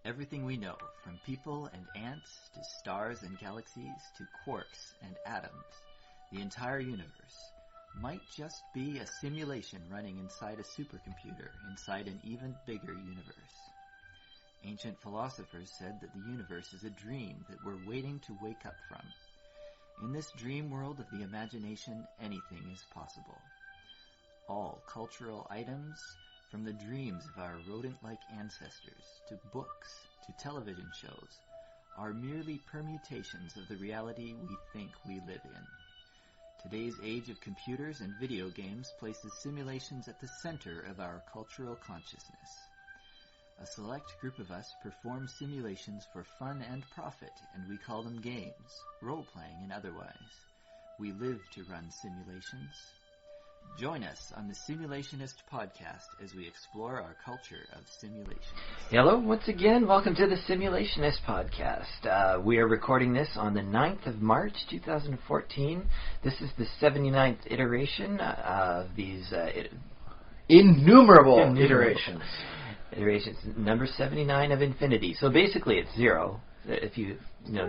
Everything we know, from people and ants to stars and galaxies to quarks and atoms, the entire universe, might just be a simulation running inside a supercomputer inside an even bigger universe. Ancient philosophers said that the universe is a dream that we're waiting to wake up from. In this dream world of the imagination, anything is possible. All cultural items, from the dreams of our rodent-like ancestors, to books, to television shows, are merely permutations of the reality we think we live in. Today's age of computers and video games places simulations at the center of our cultural consciousness. A select group of us perform simulations for fun and profit, and we call them games, role-playing and otherwise. We live to run simulations. Join us on the Simulationist podcast as we explore our culture of simulations. Hello, once again. Welcome to the Simulationist podcast. We are recording this on the 9th of March, 2014. This is the 79th iteration of these innumerable iterations. Iterations, number 79 of infinity. So basically it's zero, if you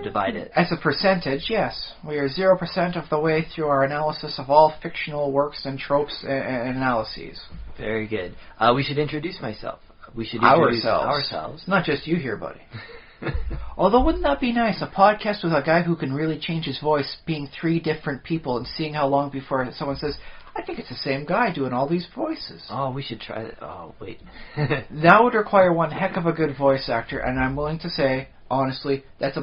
divide it. As a percentage, yes. We are 0% of the way through our analysis of all fictional works and tropes and analyses. Very good. We should introduce myself. We should introduce ourselves. Not just you here, buddy. Although, wouldn't that be nice? A podcast with a guy who can really change his voice, being three different people and seeing how long before someone says, I think it's the same guy doing all these voices. Oh, we should try that. Oh, wait. That would require one heck of a good voice actor, and I'm willing to say, honestly, that's a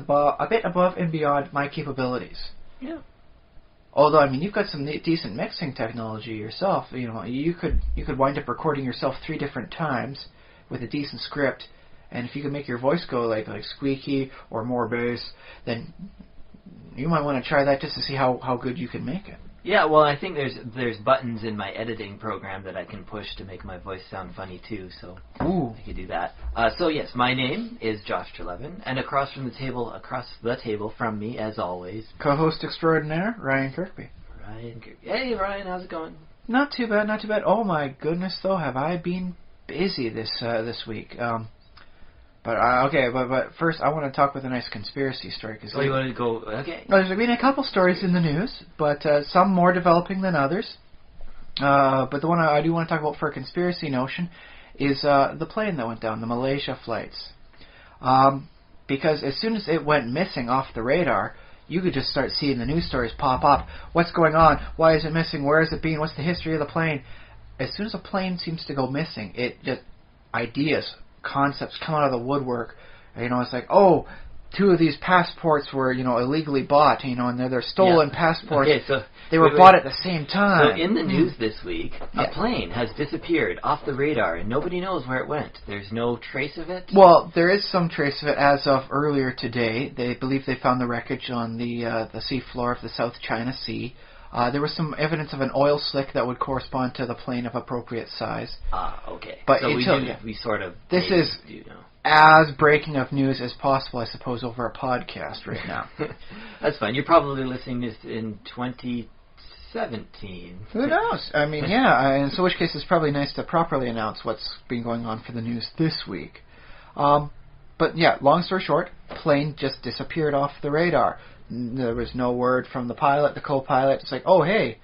bit above and beyond my capabilities. Yeah. Although, I mean, you've got some decent mixing technology yourself. You could wind up recording yourself 3 different times with a decent script, and if you could make your voice go like squeaky or more bass, then you might want to try that just to see how good you can make it. Yeah, well, I think there's buttons in my editing program that I can push to make my voice sound funny too, so Ooh. I could do that. So yes, my name is Josh Trelevin, and across the table from me, as always, co-host extraordinaire, Ryan Kirkby. Hey, Ryan, how's it going? Not too bad, not too bad. Oh my goodness, though, have I been busy this week. But first I want to talk with a nice conspiracy story. You want to go? Okay. Well, there's been a couple stories in the news, but some more developing than others. But the one I do want to talk about for a conspiracy notion is the plane that went down, the Malaysia flights. Because as soon as it went missing off the radar, you could just start seeing the news stories pop up. What's going on? Why is it missing? Where is it being? What's the history of the plane? As soon as a plane seems to go missing, it just ideas, concepts come out of the woodwork. It's like, 2 of these passports were, illegally bought, and they're stolen passports. Okay, so they were bought at the same time. So in the news this week, a plane has disappeared off the radar, and nobody knows where it went. There's no trace of it? Well, there is some trace of it as of earlier today. They believe they found the wreckage on the sea floor of the South China Sea. There was some evidence of an oil slick that would correspond to the plane of appropriate size. Okay. But so we sort of... This is as breaking of news as possible, I suppose, over a podcast right now. That's fine. You're probably listening to this in 2017. Who knows? I mean, yeah. In which case, it's probably nice to properly announce what's been going on for the news this week. But yeah, long story short, plane just disappeared off the radar. There was no word from the pilot, the co-pilot. It's like, oh, hey,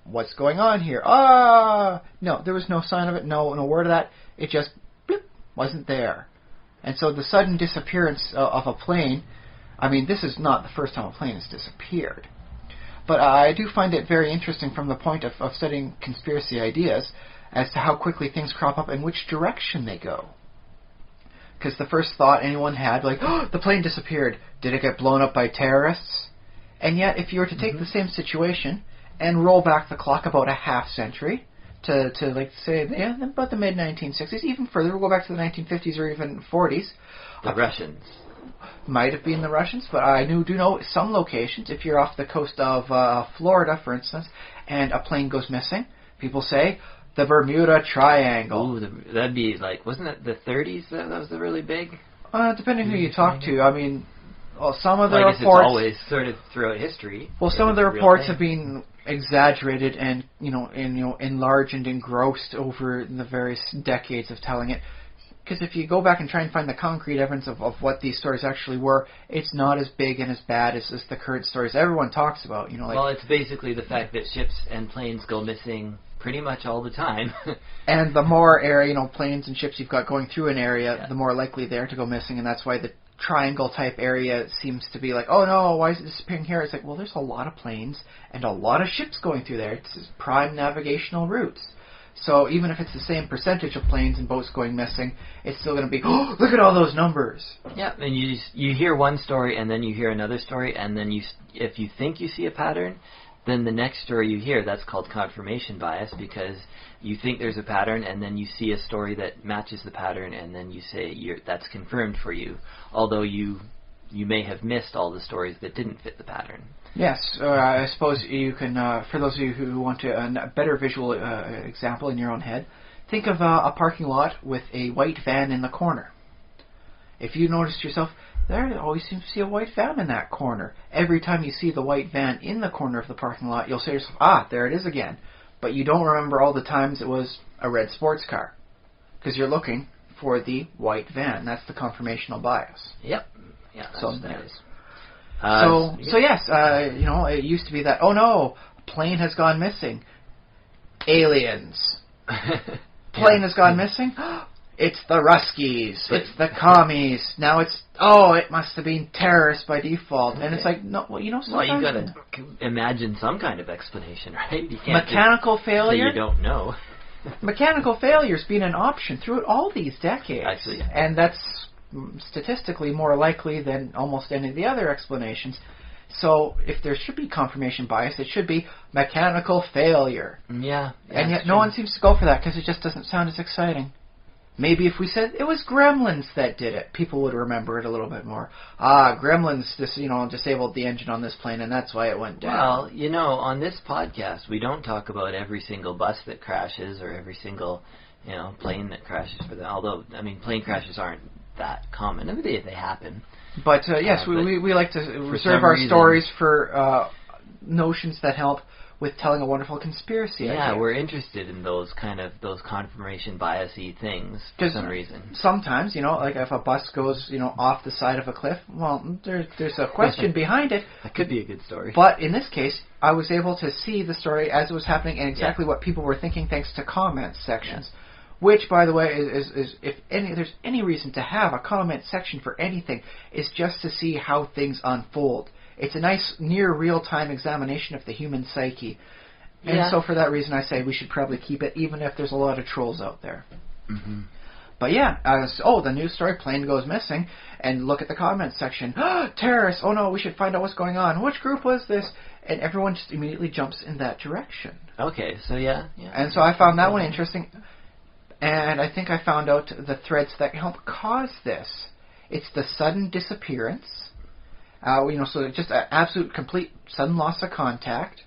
what's going on here? No, there was no sign of it, no word of that. It just wasn't there. And so the sudden disappearance of a plane, I mean, this is not the first time a plane has disappeared. But I do find it very interesting from the point of studying conspiracy ideas as to how quickly things crop up and which direction they go. Because the first thought anyone had, the plane disappeared. Did it get blown up by terrorists? And yet, if you were to take the same situation and roll back the clock about a half century to say, about the mid-1960s, even further, we'll go back to the 1950s or even 40s. The Russians. Might have been the Russians, but I do know some locations. If you're off the coast of Florida, for instance, and a plane goes missing, people say, the Bermuda Triangle. Ooh, that'd be wasn't it the 30s that was the really big? Depending who you talk to. I mean, some of the reports... I guess it's always sort of throughout history. Well, some of the reports have been exaggerated and, enlarged and engrossed over the various decades of telling it. because if you go back and try and find the concrete evidence of what these stories actually were, it's not as big and as bad as the current stories everyone talks about. Well, it's basically the fact that ships and planes go missing pretty much all the time. And the more area, planes and ships you've got going through an area, the more likely they are to go missing, and that's why the triangle type area seems to be like, oh no, why is it disappearing here? It's like, well, there's a lot of planes and a lot of ships going through there. It's prime navigational routes. So even if it's the same percentage of planes and boats going missing, it's still going to be, oh, look at all those numbers. Yeah, and you hear one story and then you hear another story, and then if you think you see a pattern, then the next story you hear, that's called confirmation bias, because you think there's a pattern and then you see a story that matches the pattern, and then you say that's confirmed for you, although you may have missed all the stories that didn't fit the pattern. Yes, I suppose you can, for those of you who want a better visual example in your own head, think of a parking lot with a white van in the corner. If you noticed yourself, there always seems to see a white van in that corner. Every time you see the white van in the corner of the parking lot, you'll say to yourself, there it is again. But you don't remember all the times it was a red sports car, because you're looking for the white van. That's the confirmational bias. Yep. Yeah, that's what that is. So yes, it used to be that, oh no, a plane has gone missing. Aliens. Plane has gone missing. It's the Ruskies. It's the commies. Now it's, it must have been terrorists by default. And it's like, no, sometimes... Well, you got to imagine some kind of explanation, right? You can't mechanical failure? You don't know. Mechanical failure's been an option throughout all these decades. Actually, yeah. And that's statistically more likely than almost any of the other explanations. So if there should be confirmation bias, it should be mechanical failure. Yeah. And yet no one seems to go for that because it just doesn't sound as exciting. Maybe if we said it was gremlins that did it, people would remember it a little bit more. Gremlins disabled the engine on this plane, and that's why it went down. Well, on this podcast, we don't talk about every single bus that crashes or every single, plane that crashes for them. Although, plane crashes aren't that common. They happen. But yes, we like to reserve our stories for notions that help with telling a wonderful conspiracy. Yeah, we're interested in those confirmation bias-y things for some reason. Sometimes, like if a bus goes, off the side of a cliff, well, there's a question behind it. That could be a good story. But in this case, I was able to see the story as it was happening and exactly what people were thinking thanks to comment sections. Yeah. Which, by the way, is if there's any reason to have a comment section for anything, is just to see how things unfold. It's a nice, near real-time examination of the human psyche. And so for that reason, I say we should probably keep it, even if there's a lot of trolls out there. Mm-hmm. But yeah, the news story, plane goes missing, and look at the comments section. Terrorists! Oh no, we should find out what's going on. Which group was this? And everyone just immediately jumps in that direction. Okay, so yeah. And so I found that one interesting. And I think I found out the threads that help cause this. It's the sudden disappearance. So just an absolute, complete, sudden loss of contact,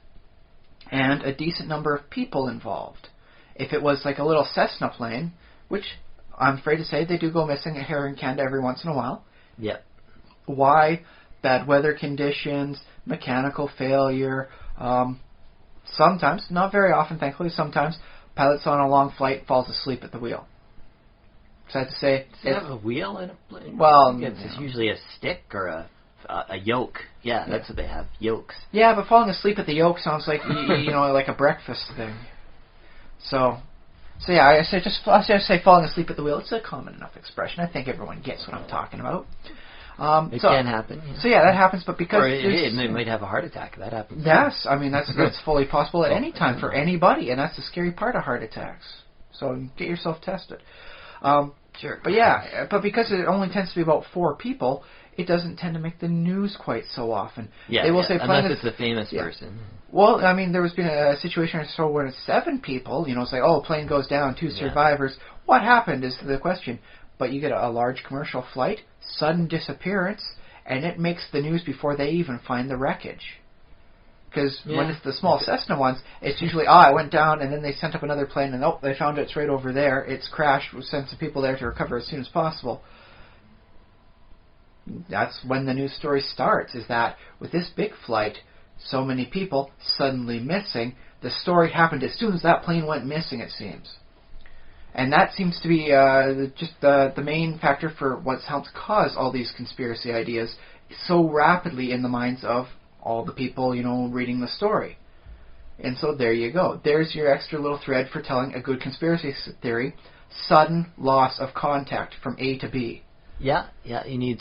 and a decent number of people involved. If it was like a little Cessna plane, which I'm afraid to say they do go missing here in Canada every once in a while. Yep. Why? Bad weather conditions, mechanical failure. Sometimes, not very often, thankfully, sometimes, pilots on a long flight falls asleep at the wheel. Sad to say. Does it have a wheel in a plane? Well, it's usually a stick or a yoke. Yeah, that's what they have, yokes. Yeah, but falling asleep at the yoke sounds like, like a breakfast thing. So yeah, I just say falling asleep at the wheel. It's a common enough expression. I think everyone gets what I'm talking about. It can happen. Yeah. So yeah, that happens, but because... Or they might have a heart attack. That happens. Yes, that's fully possible at any time for anybody, and that's the scary part of heart attacks. So get yourself tested. Sure. But because it only tends to be about 4 people, it doesn't tend to make the news quite so often. Yeah, they will say unless it's a famous person. Well, there was been a situation I saw where it's 7 people, it's like, plane goes down, 2 survivors. What happened is the question. But you get a large commercial flight, sudden disappearance, and it makes the news before they even find the wreckage. Because when it's the small Cessna ones, it's usually, it went down, and then they sent up another plane, and they found it's right over there. It's crashed. We sent some people there to recover as soon as possible. That's when the news story starts, is that with this big flight, so many people suddenly missing, the story happened as soon as that plane went missing, it seems. And that seems to be just the main factor for what's helped cause all these conspiracy ideas so rapidly in the minds of all the people, reading the story. And so there you go. There's your extra little thread for telling a good conspiracy theory. Sudden loss of contact from A to B. Yeah, you need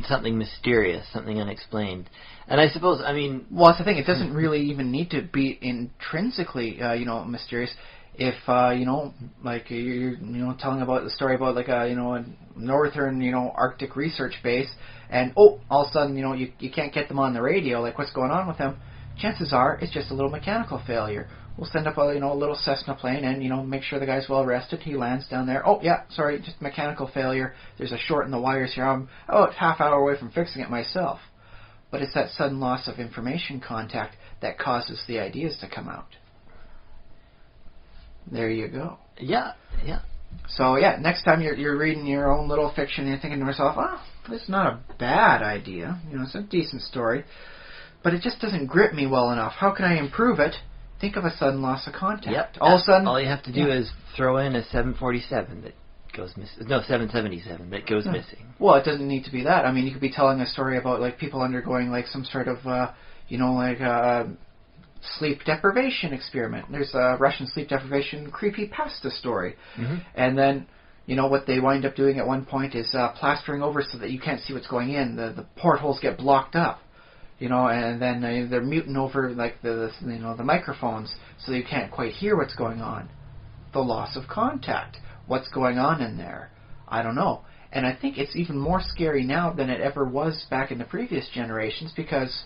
something mysterious, something unexplained. And I suppose, well, that's the thing. It doesn't really even need to be intrinsically, mysterious. If like you're telling about the story about like a northern Arctic research base, and all of a sudden you can't get them on the radio. Like, what's going on with them? Chances are it's just a little mechanical failure. We'll send up a little Cessna plane and make sure the guy's well rested. He lands down there. Oh yeah, sorry, just mechanical failure. There's a short in the wires here. I'm half hour away from fixing it myself. But it's that sudden loss of information contact that causes the ideas to come out. There you go. Yeah. So yeah, next time you're reading your own little fiction and you're thinking to yourself, this is not a bad idea. It's a decent story, but it just doesn't grip me well enough. How can I improve it? Think of a sudden loss of contact. Yep. All of a sudden, all you have to do is throw in a 747 that goes missing. No, 777 that goes missing. Well, it doesn't need to be that. You could be telling a story about like people undergoing like some sort of sleep deprivation experiment. There's a Russian sleep deprivation creepypasta story. Mm-hmm. And then, what they wind up doing at one point is plastering over so that you can't see what's going in. The portholes get blocked up, and then they're muting over like the microphones so that you can't quite hear what's going on. The loss of contact. What's going on in there? I don't know. And I think it's even more scary now than it ever was back in the previous generations because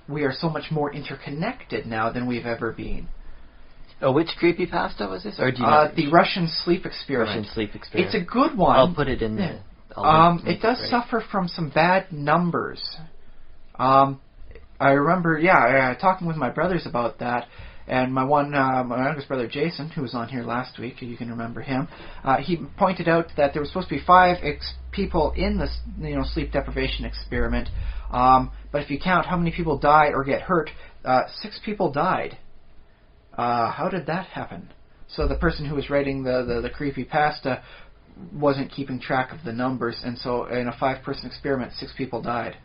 we are so much more interconnected now than we've ever been. Oh, which creepypasta was this? Or do you know? The Russian sleep experiment. Russian sleep experiment. It's a good one. I'll put it in there. It does suffer from some bad numbers. I remember, talking with my brothers about that, and my youngest brother Jason, who was on here last week, you can remember him. He pointed out that there was supposed to be 5 people in this, sleep deprivation experiment. But if you count how many people die or get hurt, 6 people died. How did that happen? So the person who was writing the creepypasta wasn't keeping track of the numbers, and so in a 5-person experiment, 6 people died.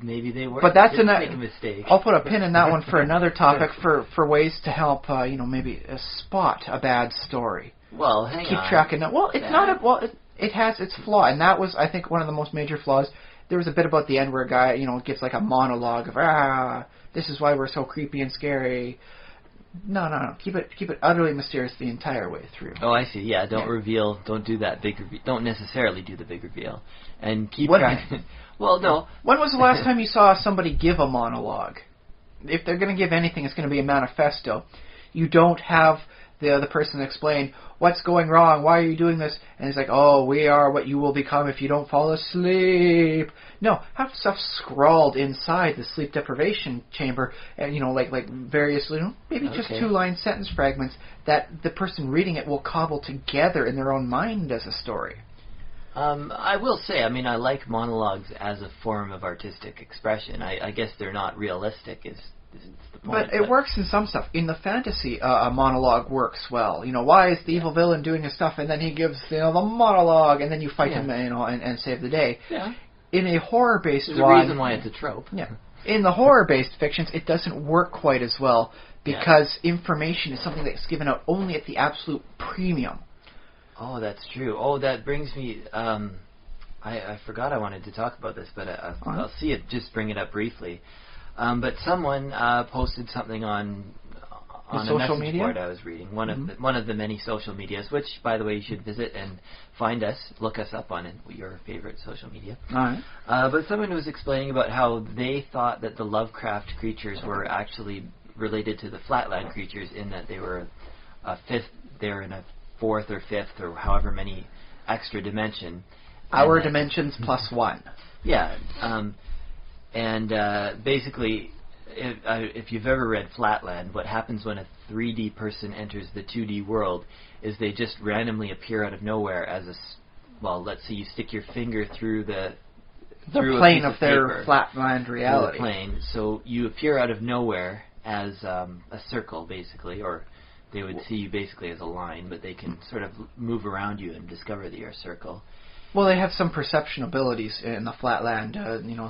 Maybe they were. But that's make a mistake. I'll put a pin in that one for another topic for ways to help maybe spot a bad story. Well, hang on. Keep track of it. Well, it's not a it has its flaw, and that was, I think, one of the most major flaws. There was a bit about the end where a guy, gives like a monologue of, this is why we're so creepy and scary. No. Keep it utterly mysterious the entire way through. Oh, I see. Yeah, reveal. Don't do that big reveal. Don't necessarily do the big reveal. And keep track. Well, no. When was the last time you saw somebody give a monologue? If they're going to give anything, it's going to be a manifesto. You don't have the person explain what's going wrong, why are you doing this, and it's like, we are what you will become if you don't fall asleep. No, have stuff scrawled inside the sleep deprivation chamber, and like various maybe just 2-line sentence fragments that the person reading it will cobble together in their own mind as a story. I will say, I like monologues as a form of artistic expression. I guess they're not realistic, is the point. But it works in some stuff. In the fantasy, a monologue works well. Why is the evil villain doing his stuff, and then he gives the monologue, and then you fight him, and save the day. Yeah. In a horror-based There's a reason why it's a trope. Yeah. In the horror-based fictions, it doesn't work quite as well because information is something that's given out only at the absolute premium. Oh, that's true. Oh, that brings me... I forgot I wanted to talk about this, but I'll see it. Just bring it up briefly. But someone posted something on a social message media board I was reading. One of the many social medias, which, by the way, you should visit and find us, look us up on your favorite social media. All right. But someone was explaining about how they thought that the Lovecraft creatures were actually related to the Flatland creatures in that they were they're in a 4th or 5th or however many extra dimension. Our dimensions plus 1. Yeah. And basically, if you've ever read Flatland, what happens when a 3D person enters the 2D world is they just randomly appear out of nowhere as let's say you stick your finger through the plane of their Flatland reality. The plane. So you appear out of nowhere as a circle, basically, or They would see you basically as a line, but they can sort of move around you and discover that you're a circle. Well, they have some perception abilities in the flatland,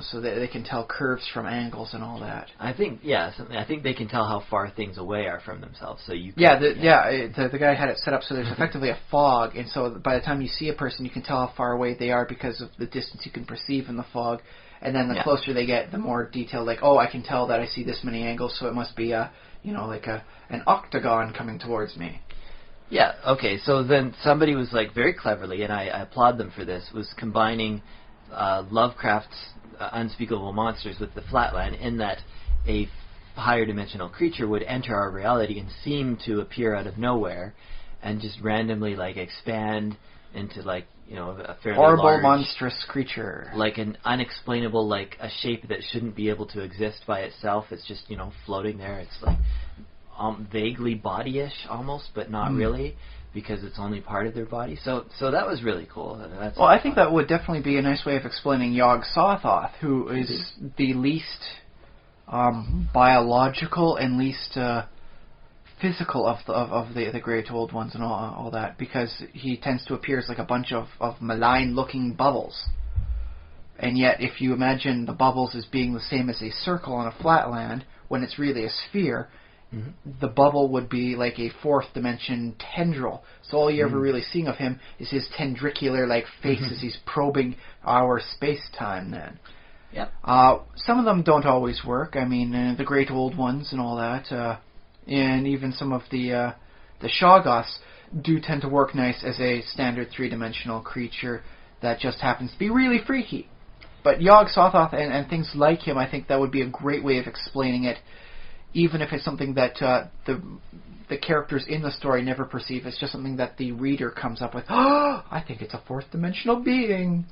so that they can tell curves from angles and all that. I think, I think they can tell how far things away are from themselves. So you. The guy had it set up so there's effectively a fog, and so by the time you see a person, you can tell how far away they are because of the distance you can perceive in the fog. And then the closer they get, the more detailed. Like, I can tell that I see this many angles, so it must be an octagon coming towards me. Yeah, okay, so then somebody was very cleverly, and I applaud them for this, was combining Lovecraft's unspeakable monsters with the flatland, in that a higher dimensional creature would enter our reality and seem to appear out of nowhere and just randomly expand into a fairly horrible, large, monstrous creature. Like an unexplainable, a shape that shouldn't be able to exist by itself. It's just, floating there. It's vaguely body-ish almost, but not really, because it's only part of their body. So that was really cool. I think that would definitely be a nice way of explaining Yog-Sothoth, who is the least biological and least physical of the Great Old Ones and all that, because he tends to appear as a bunch of malign-looking bubbles. And yet, if you imagine the bubbles as being the same as a circle on a flatland, when it's really a sphere, the bubble would be like a fourth dimension tendril. So all you're ever really seeing of him is his tendricular face as he's probing our space-time then. Yep. Some of them don't always work. I mean, the Great Old Ones and all that, and even some of the Shoggoths do tend to work nice as a standard three-dimensional creature that just happens to be really freaky. But Yog-Sothoth and things like him, I think that would be a great way of explaining it, even if it's something that the characters in the story never perceive. It's just something that the reader comes up with. I think it's a fourth-dimensional being.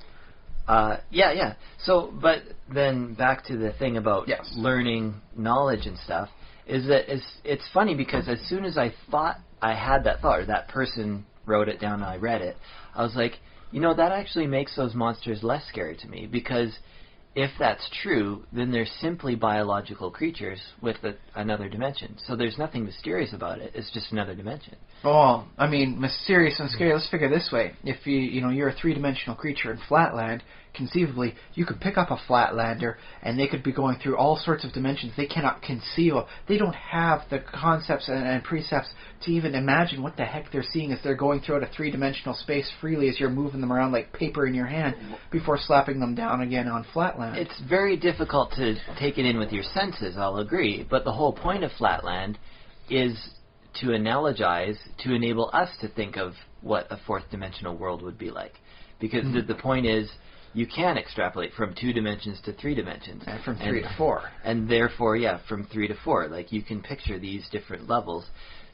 Yeah. So, but then back to the thing about learning knowledge and stuff, is that it's funny because as soon as I thought I had that thought, or that person wrote it down and I read it, I was like, that actually makes those monsters less scary to me, because if that's true, then they're simply biological creatures with another dimension. So there's nothing mysterious about it. It's just another dimension. Oh, I mean, mysterious and scary. Let's figure it this way. If you're a three-dimensional creature in Flatland, conceivably, you could pick up a Flatlander, and they could be going through all sorts of dimensions they cannot conceive of. They don't have the concepts and precepts to even imagine what the heck they're seeing as they're going throughout a three-dimensional space freely as you're moving them around like paper in your hand before slapping them down again on Flatland. It's very difficult to take it in with your senses, I'll agree, but the whole point of Flatland is to analogize, to enable us to think of what a fourth-dimensional world would be like. Because the point is, you can extrapolate from 2 dimensions to 3 dimensions. And from 3 to 4. And therefore, from 3 to 4. You can picture these different levels.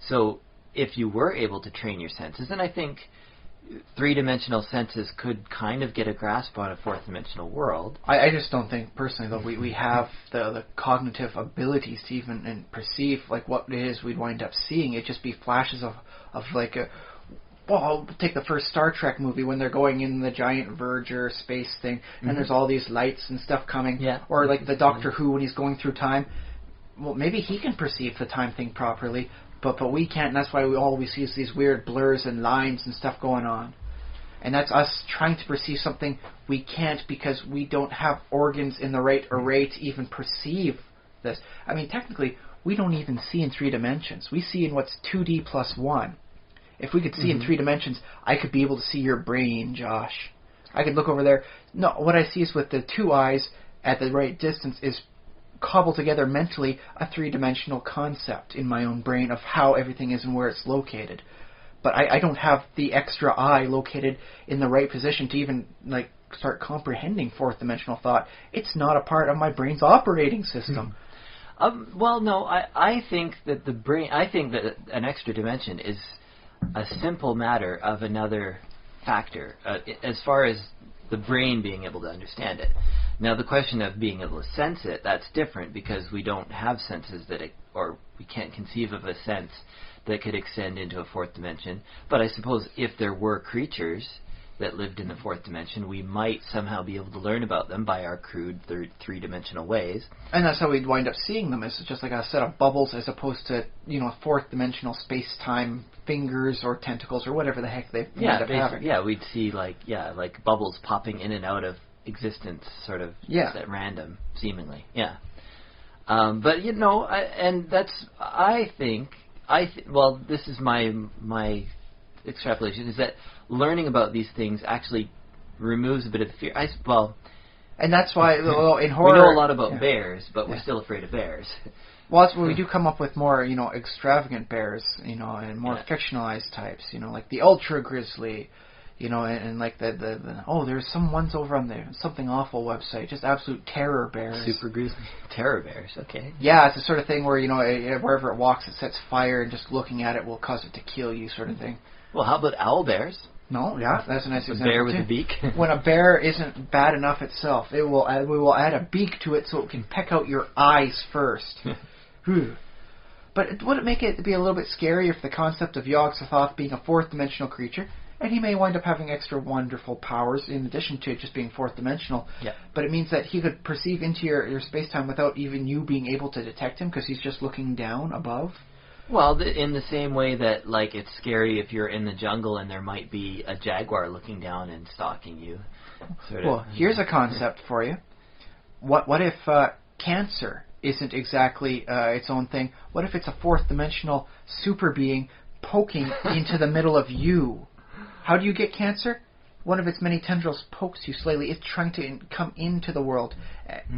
So if you were able to train your senses, and I think 3-dimensional senses could kind of get a grasp on a 4th-dimensional world. I just don't think, personally, though, we have the cognitive abilities to even perceive what it is we'd wind up seeing. It'd just be flashes of take the first Star Trek movie when they're going in the giant Verger space thing, and there's all these lights and stuff coming. Yeah. Or the Doctor Who when he's going through time. Well, maybe he can perceive the time thing properly, but we can't, and that's why we always see these weird blurs and lines and stuff going on. And that's us trying to perceive something we can't because we don't have organs in the right array to even perceive this. I mean, technically, we don't even see in 3 dimensions. We see in what's 2D plus 1. If we could see in 3 dimensions, I could be able to see your brain, Josh. I could look over there. No, what I see is with the 2 eyes at the right distance is cobbled together mentally a 3-dimensional concept in my own brain of how everything is and where it's located. But I don't have the extra eye located in the right position to even start comprehending 4th-dimensional thought. It's not a part of my brain's operating system. Well, no, I think that the brain. I think that an extra dimension is a simple matter of another factor, as far as the brain being able to understand it. Now, the question of being able to sense it, that's different because we don't have senses or we can't conceive of a sense that could extend into a 4th dimension. But I suppose if there were creatures that lived in the fourth dimension, we might somehow be able to learn about them by our crude three-dimensional ways. And that's how we'd wind up seeing them, as just like a set of bubbles as opposed to, fourth dimensional space-time fingers or tentacles or whatever the heck they wind up having. Yeah, we'd see like bubbles popping in and out of existence sort of at random, seemingly. Yeah. But, this is my extrapolation, is that learning about these things actually removes a bit of the fear. And that's why, in horror... We know a lot about bears, but we're still afraid of bears. Well, that's when we do come up with more, extravagant bears, and more fictionalized types, like the Ultra Grizzly, and like there's some ones over on the Something Awful website, just absolute terror bears. Super Grizzly. Terror bears, okay. Yeah, it's the sort of thing where, wherever it walks, it sets fire, and just looking at it will cause it to kill you, sort of thing. Well, how about owl bears? No, yeah, that's a nice example. A bear with a beak. When a bear isn't bad enough itself, we will add a beak to it so it can peck out your eyes first. But would it make it be a little bit scary if the concept of Yog-Sothoth being a fourth-dimensional creature, and he may wind up having extra wonderful powers in addition to just being fourth-dimensional, but it means that he could perceive into your space-time without even you being able to detect him because he's just looking down above? Well, in the same way that, it's scary if you're in the jungle and there might be a jaguar looking down and stalking you. Well, here's a concept for you. What if cancer isn't exactly its own thing? What if it's a fourth-dimensional super being poking into the middle of you? How do you get cancer? One of its many tendrils pokes you slightly. It's trying to come into the world,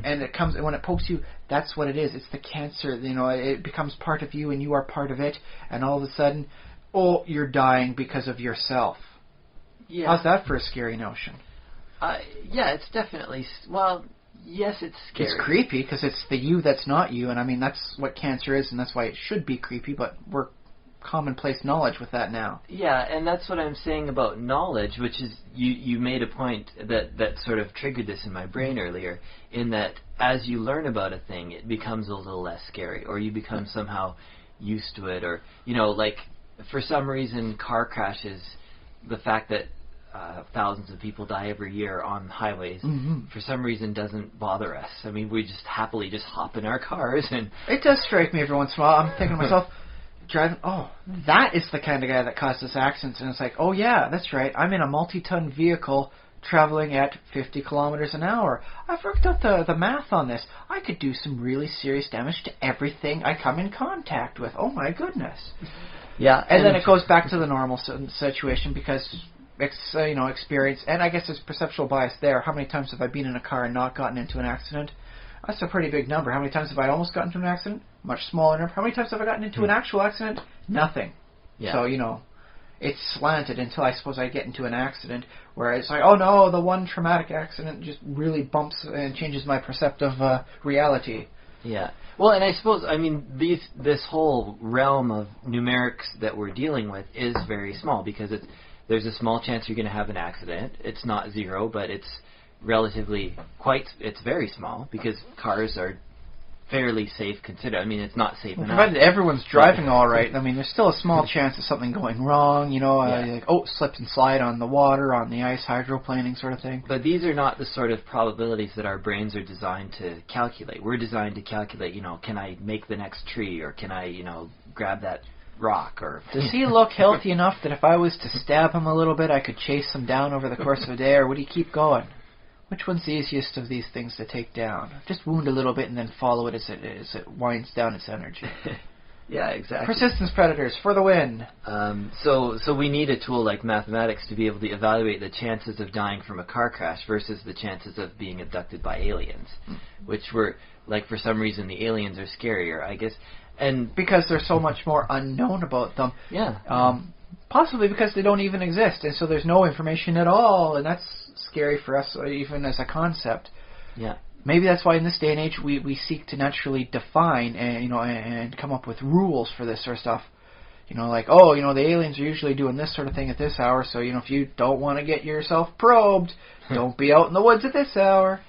and when it pokes you, that's what it is. It's the cancer. It becomes part of you, and you are part of it. And all of a sudden, you're dying because of yourself. Yeah. How's that for a scary notion? It's definitely. Well, yes, it's scary. It's creepy because it's the you that's not you, and I mean that's what cancer is, and that's why it should be creepy. But we're commonplace knowledge with that now. Yeah, and that's what I'm saying about knowledge, which is you made a point that sort of triggered this in my brain earlier, in that as you learn about a thing, it becomes a little less scary, or you become somehow used to it, or, for some reason, car crashes, the fact that thousands of people die every year on highways, for some reason doesn't bother us. I mean, we just happily just hop in our cars and... It does strike me every once in a while. I'm thinking to myself... driving, that is the kind of guy that causes accidents, and it's like, oh yeah, that's right, I'm in a multi-ton vehicle traveling at 50 kilometers an hour. I've worked out the math on this. I could do some really serious damage to everything I come in contact with. Oh my goodness. Yeah. And then it goes back to the normal situation because, experience, and I guess there's perceptual bias there. How many times have I been in a car and not gotten into an accident? That's a pretty big number. How many times have I almost gotten into an accident? Much smaller number. How many times have I gotten into an actual accident? Nothing. Yeah. So, it's slanted until I suppose I get into an accident where it's like, oh no, the one traumatic accident just really bumps and changes my perceptive reality. Yeah. Well, and I suppose, this whole realm of numerics that we're dealing with is very small because there's a small chance you're going to have an accident. It's not zero, but it's relatively it's very small because cars are fairly safe considered. It's not safe enough. Provided everyone's driving all right, there's still a small chance of something going wrong, slip and slide on the water, on the ice, hydroplaning sort of thing. But these are not the sort of probabilities that our brains are designed to calculate. We're designed to calculate, can I make the next tree, or can I, grab that rock, or... Does he look healthy enough that if I was to stab him a little bit, I could chase him down over the course of a day, or would he keep going? Which one's the easiest of these things to take down? Just wound a little bit and then follow it as it winds down its energy. Yeah, exactly. Persistence predators for the win. So we need a tool like mathematics to be able to evaluate the chances of dying from a car crash versus the chances of being abducted by aliens, which were, for some reason, the aliens are scarier, I guess. And because there's so much more unknown about them. Yeah. Possibly because they don't even exist, and so there's no information at all, and that's scary for us, even as a concept. Yeah. Maybe that's why in this day and age we seek to naturally define and come up with rules for this sort of stuff. The aliens are usually doing this sort of thing at this hour, so if you don't want to get yourself probed, don't be out in the woods at this hour.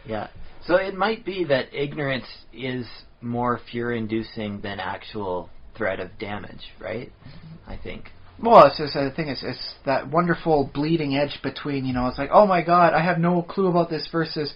Yeah. So it might be that ignorance is more fear-inducing than actual threat of damage, right? I think. Well, it's the thing is, it's that wonderful bleeding edge between, it's like, oh my god, I have no clue about this versus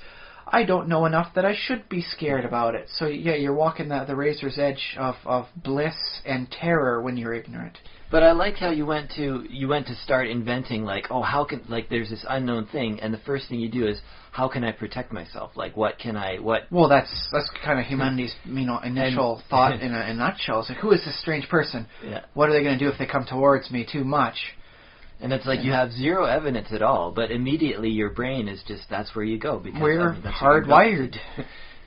I don't know enough that I should be scared about it. So yeah, you're walking the razor's edge of bliss and terror when you're ignorant. But I like how you went to start inventing, like, oh, how can, like, there's this unknown thing, and the first thing you do is, how can I protect myself? Like, what? Well, that's kind of humanity's, initial thought in a nutshell. It's like, who is this strange person? Yeah. What are they going to do if they come towards me too much? And it's like you have zero evidence at all, but immediately your brain is just, that's where you go. Because we're that's hardwired.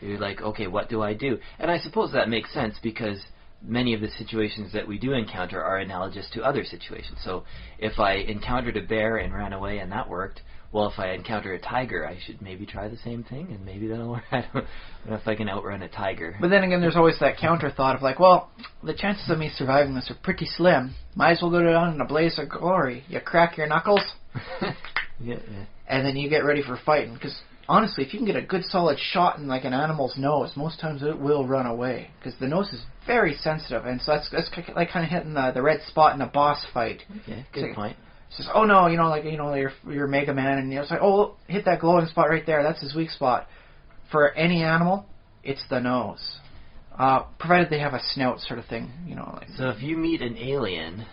You're like, okay, what do I do? And I suppose that makes sense because many of the situations that we do encounter are analogous to other situations. So if I encountered a bear and ran away and that worked, well, if I encounter a tiger, I should maybe try the same thing, and maybe that'll work. I don't know if I can outrun a tiger. But then again, there's always that counter thought of like, well, the chances of me surviving this are pretty slim. Might as well go down in a blaze of glory. You crack your knuckles, yeah. and then you get ready for fighting. Because honestly, if you can get a good solid shot in like an animal's nose, most times it will run away. Because the nose is very sensitive, and so that's like kind of hitting the red spot in a boss fight. Okay, good point. Says, oh no, you're Mega Man, and it's like, oh, hit that glowing spot right there. That's his weak spot. For any animal, it's the nose, provided they have a snout, sort of thing. So if you meet an alien,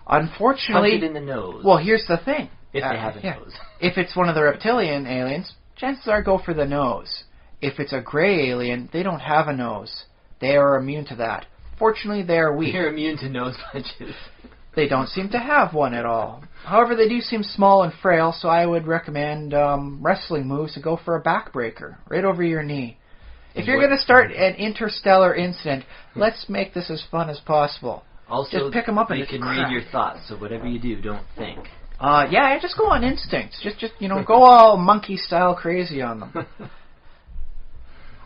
unfortunately, punch it in the nose. Well, here's the thing: if they have a nose, if it's one of the reptilian aliens, chances are go for the nose. If it's a gray alien, they don't have a nose. They are immune to that. Fortunately, they are weak. They're immune to nose punches. They don't seem to have one at all. However, they do seem small and frail, so I would recommend wrestling moves to go for a backbreaker, right over your knee. If you're going to start an interstellar incident, let's make this as fun as possible. Also, just pick them up and they can read your thoughts, so whatever you do, don't think. Just go on instinct. Just go all monkey-style crazy on them.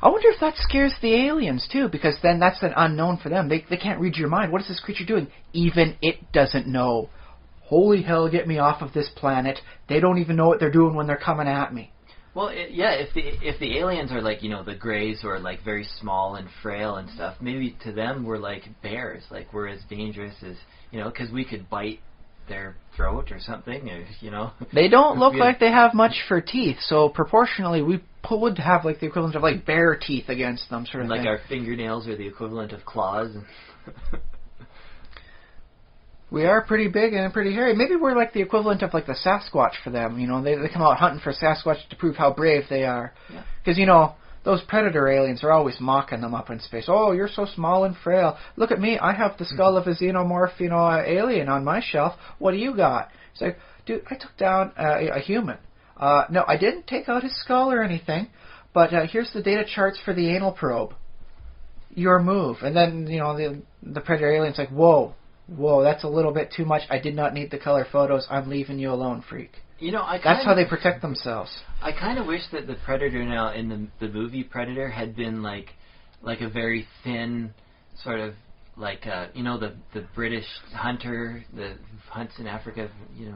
I wonder if that scares the aliens, too, because then that's an unknown for them. They can't read your mind. What is this creature doing? Even it doesn't know. Holy hell, get me off of this planet. They don't even know what they're doing when they're coming at me. Well, if the aliens are like, the Greys who are like very small and frail and stuff, maybe to them we're like bears. Like we're as dangerous as, because we could bite their throat or something, or, They don't look like they have much for teeth, so proportionally we would have like the equivalent of like bear teeth against them, sort of like thing. Our fingernails are the equivalent of claws. We are pretty big and pretty hairy. Maybe we're like the equivalent of like the Sasquatch for them. They come out hunting for Sasquatch to prove how brave they are. Because, those predator aliens are always mocking them up in space. Oh, you're so small and frail. Look at me. I have the skull of a xenomorph, alien on my shelf. What do you got? It's like, dude, I took down a human. No, I didn't take out his skull or anything, but here's the data charts for the anal probe. Your move. And then, the predator alien's like, whoa, that's a little bit too much. I did not need the color photos. I'm leaving you alone, freak. That's how they protect themselves. I kind of wish that the Predator now in the movie Predator had been like a very thin sort of like the British hunter that hunts in Africa.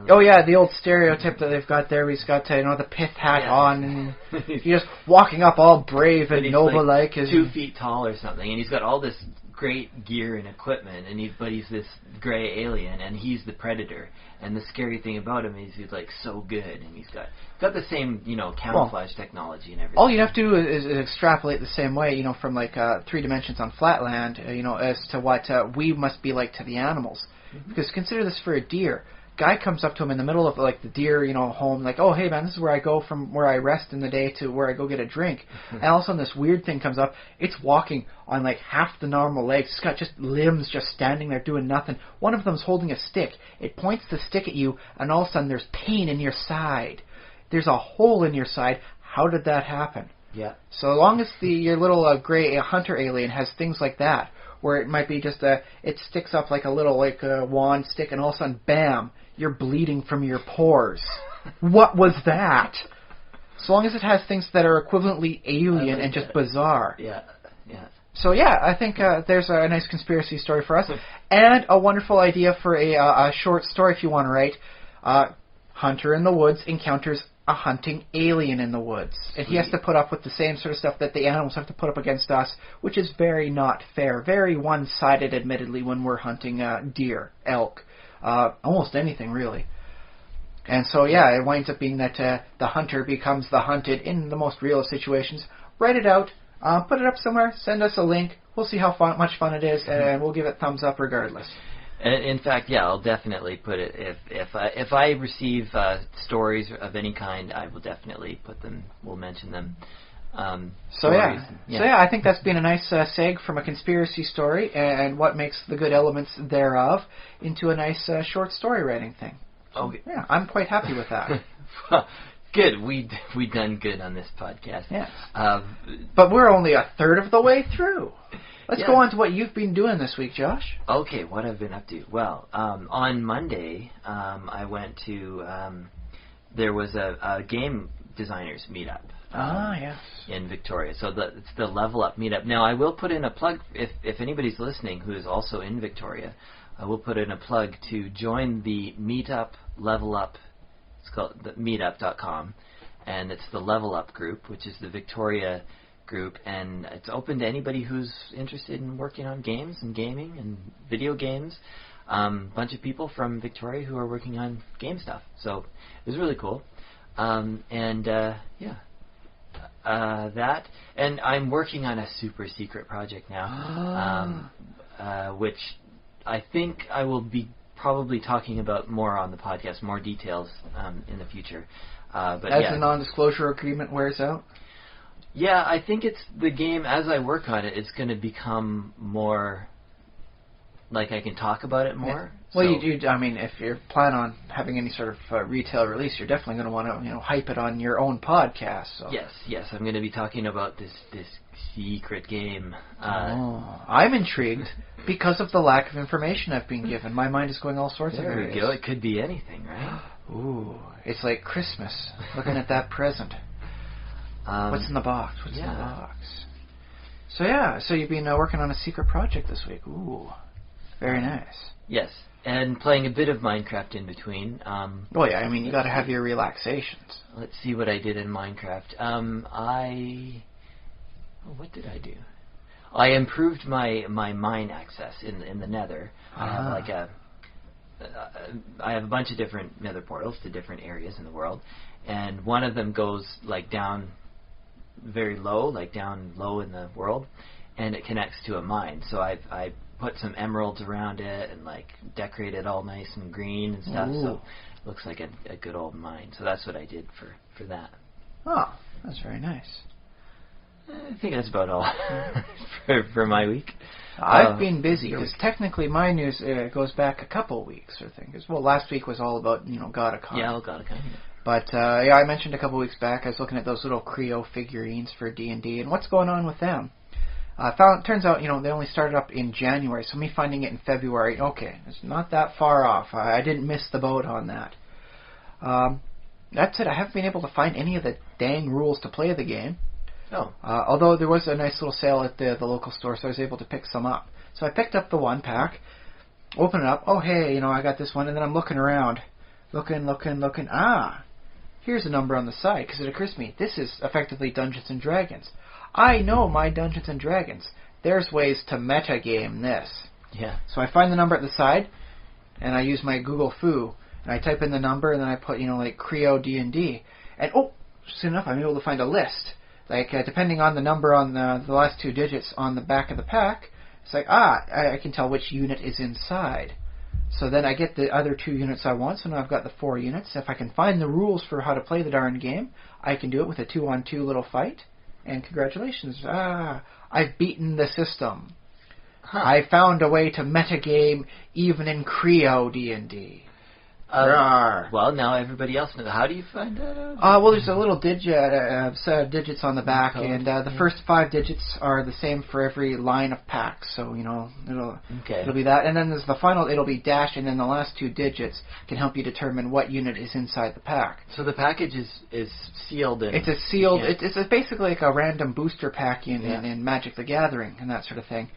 Oh yeah, the old stereotype that they've got there. He's got the pith hat on, and he's just walking up all brave and noble-like. 2 feet tall or something, and he's got all this great gear and equipment, but he's this gray alien, and he's the Predator. And the scary thing about him is he's like so good, and he's got the same camouflage technology and everything. All you have to do is extrapolate the same way, from like 3 dimensions on Flatland, as to what we must be like to the animals. Mm-hmm. Because consider this for a deer. Guy comes up to him in the middle of like the deer, home, like, oh hey man, this is where I go from where I rest in the day to where I go get a drink. And all of a sudden this weird thing comes up. It's walking on like half the normal legs. It's got just limbs just standing there doing nothing. One of them's holding a stick. It points the stick at you, and all of a sudden there's pain in your side. There's a hole in your side. How did that happen? Yeah. So long as your little gray hunter alien has things like that, where it might be just it sticks up like a little wand stick, and all of a sudden, bam, you're bleeding from your pores. What was that? So long as it has things that are equivalently alien and just bizarre. Yeah. So yeah, I think there's a nice conspiracy story for us, and a wonderful idea for a short story if you want to write. Hunter in the woods encounters a hunting alien in the woods. And he has to put up with the same sort of stuff that the animals have to put up against us, which is very not fair. Very one-sided, admittedly, when we're hunting deer, elk, almost anything really. And so, yeah, it winds up being that the hunter becomes the hunted in the most real of situations. Write it out, put it up somewhere, send us a link. We'll see how much fun it is, and we'll give it thumbs up regardless. In fact, yeah, I'll definitely put it. If I receive stories of any kind, I will definitely put them. We'll mention them. So yeah, I think that's been a nice seg from a conspiracy story and what makes the good elements thereof into a nice short story writing thing. Okay. Yeah, I'm quite happy with that. Well, good. We done good on this podcast. Yes. But we're only a third of the way through. Let's go on to what you've been doing this week, Josh. Okay, what I've been up to. Well, on Monday, I went to, there was a game designers meetup. Yes. In Victoria. So it's the Level Up meetup. Now, I will put in a plug, if anybody's listening who is also in Victoria, I will put in a plug to join the Meetup Level Up. It's called the meetup.com, and it's the Level Up group, which is the Victoria group, and it's open to anybody who's interested in working on games and gaming and video games. Bunch of people from Victoria who are working on game stuff. So it was really cool. That, and I'm working on a super secret project now, which I think I will be probably talking about more on the podcast, more details in the future. But as the non-disclosure agreement wears out? Yeah, I think it's the game, as I work on it, it's going to become more, like I can talk about it more. Yeah. Well, I mean, if you plan on having any sort of retail release, you're definitely going to want to, hype it on your own podcast. So. Yes, I'm going to be talking about this secret game. I'm intrigued because of the lack of information I've been given. My mind is going all sorts of ways. There we go. It could be anything, right? Ooh, it's like Christmas, looking at that present. What's in the box? What's in the box? So you've been working on a secret project this week. Ooh, very nice. Yes, and playing a bit of Minecraft in between. Well, yeah, I mean, you got to have your relaxations. Let's see what I did in Minecraft. What did I do? I improved my mine access in the Nether. I have I have a bunch of different Nether portals to different areas in the world, and one of them goes down very low, down low in the world, and it connects to a mine. So I put some emeralds around it and decorate it all nice and green and stuff. Ooh. So it looks like a good old mine. So that's what I did for that. Oh, that's very nice. I think that's about all for my week. I've been busy because technically my news goes back a couple weeks or things. Well, last week was all about Godicon. Yeah, Godicon. But I mentioned a couple weeks back I was looking at those little Creo figurines for D&D and what's going on with them. Turns out they only started up in January, so me finding it in February, okay, it's not that far off. I didn't miss the boat on that. That's it. I haven't been able to find any of the dang rules to play the game. Oh. Although there was a nice little sale at the local store, so I was able to pick some up. So I picked up the one pack, open it up. Oh, hey, I got this one, and then I'm looking around, looking. Here's a number on the side because it occurs to me this is effectively Dungeons and Dragons. I know my Dungeons and Dragons. There's ways to metagame this. Yeah. So I find the number at the side, and I use my Google Foo, and I type in the number, and then I put Creo D&D, and soon enough I'm able to find a list. Depending on the number on the last two digits on the back of the pack, it's I can tell which unit is inside. So then I get the other 2 units I want, so now I've got the 4 units. If I can find the rules for how to play the darn game, I can do it with a 2-on-2 little fight, and congratulations, I've beaten the system. Huh. I found a way to metagame even in Creo D&D. Well, now everybody else knows. How do you find that out? Well, there's a little set of digits on the back, and the first 5 digits are the same for every line of packs. So it'll be that, and then there's the final. It'll be dash, and then the last 2 digits can help you determine what unit is inside the pack. So the package is sealed. It's a sealed. It's basically like a random booster pack in Magic the Gathering and that sort of thing.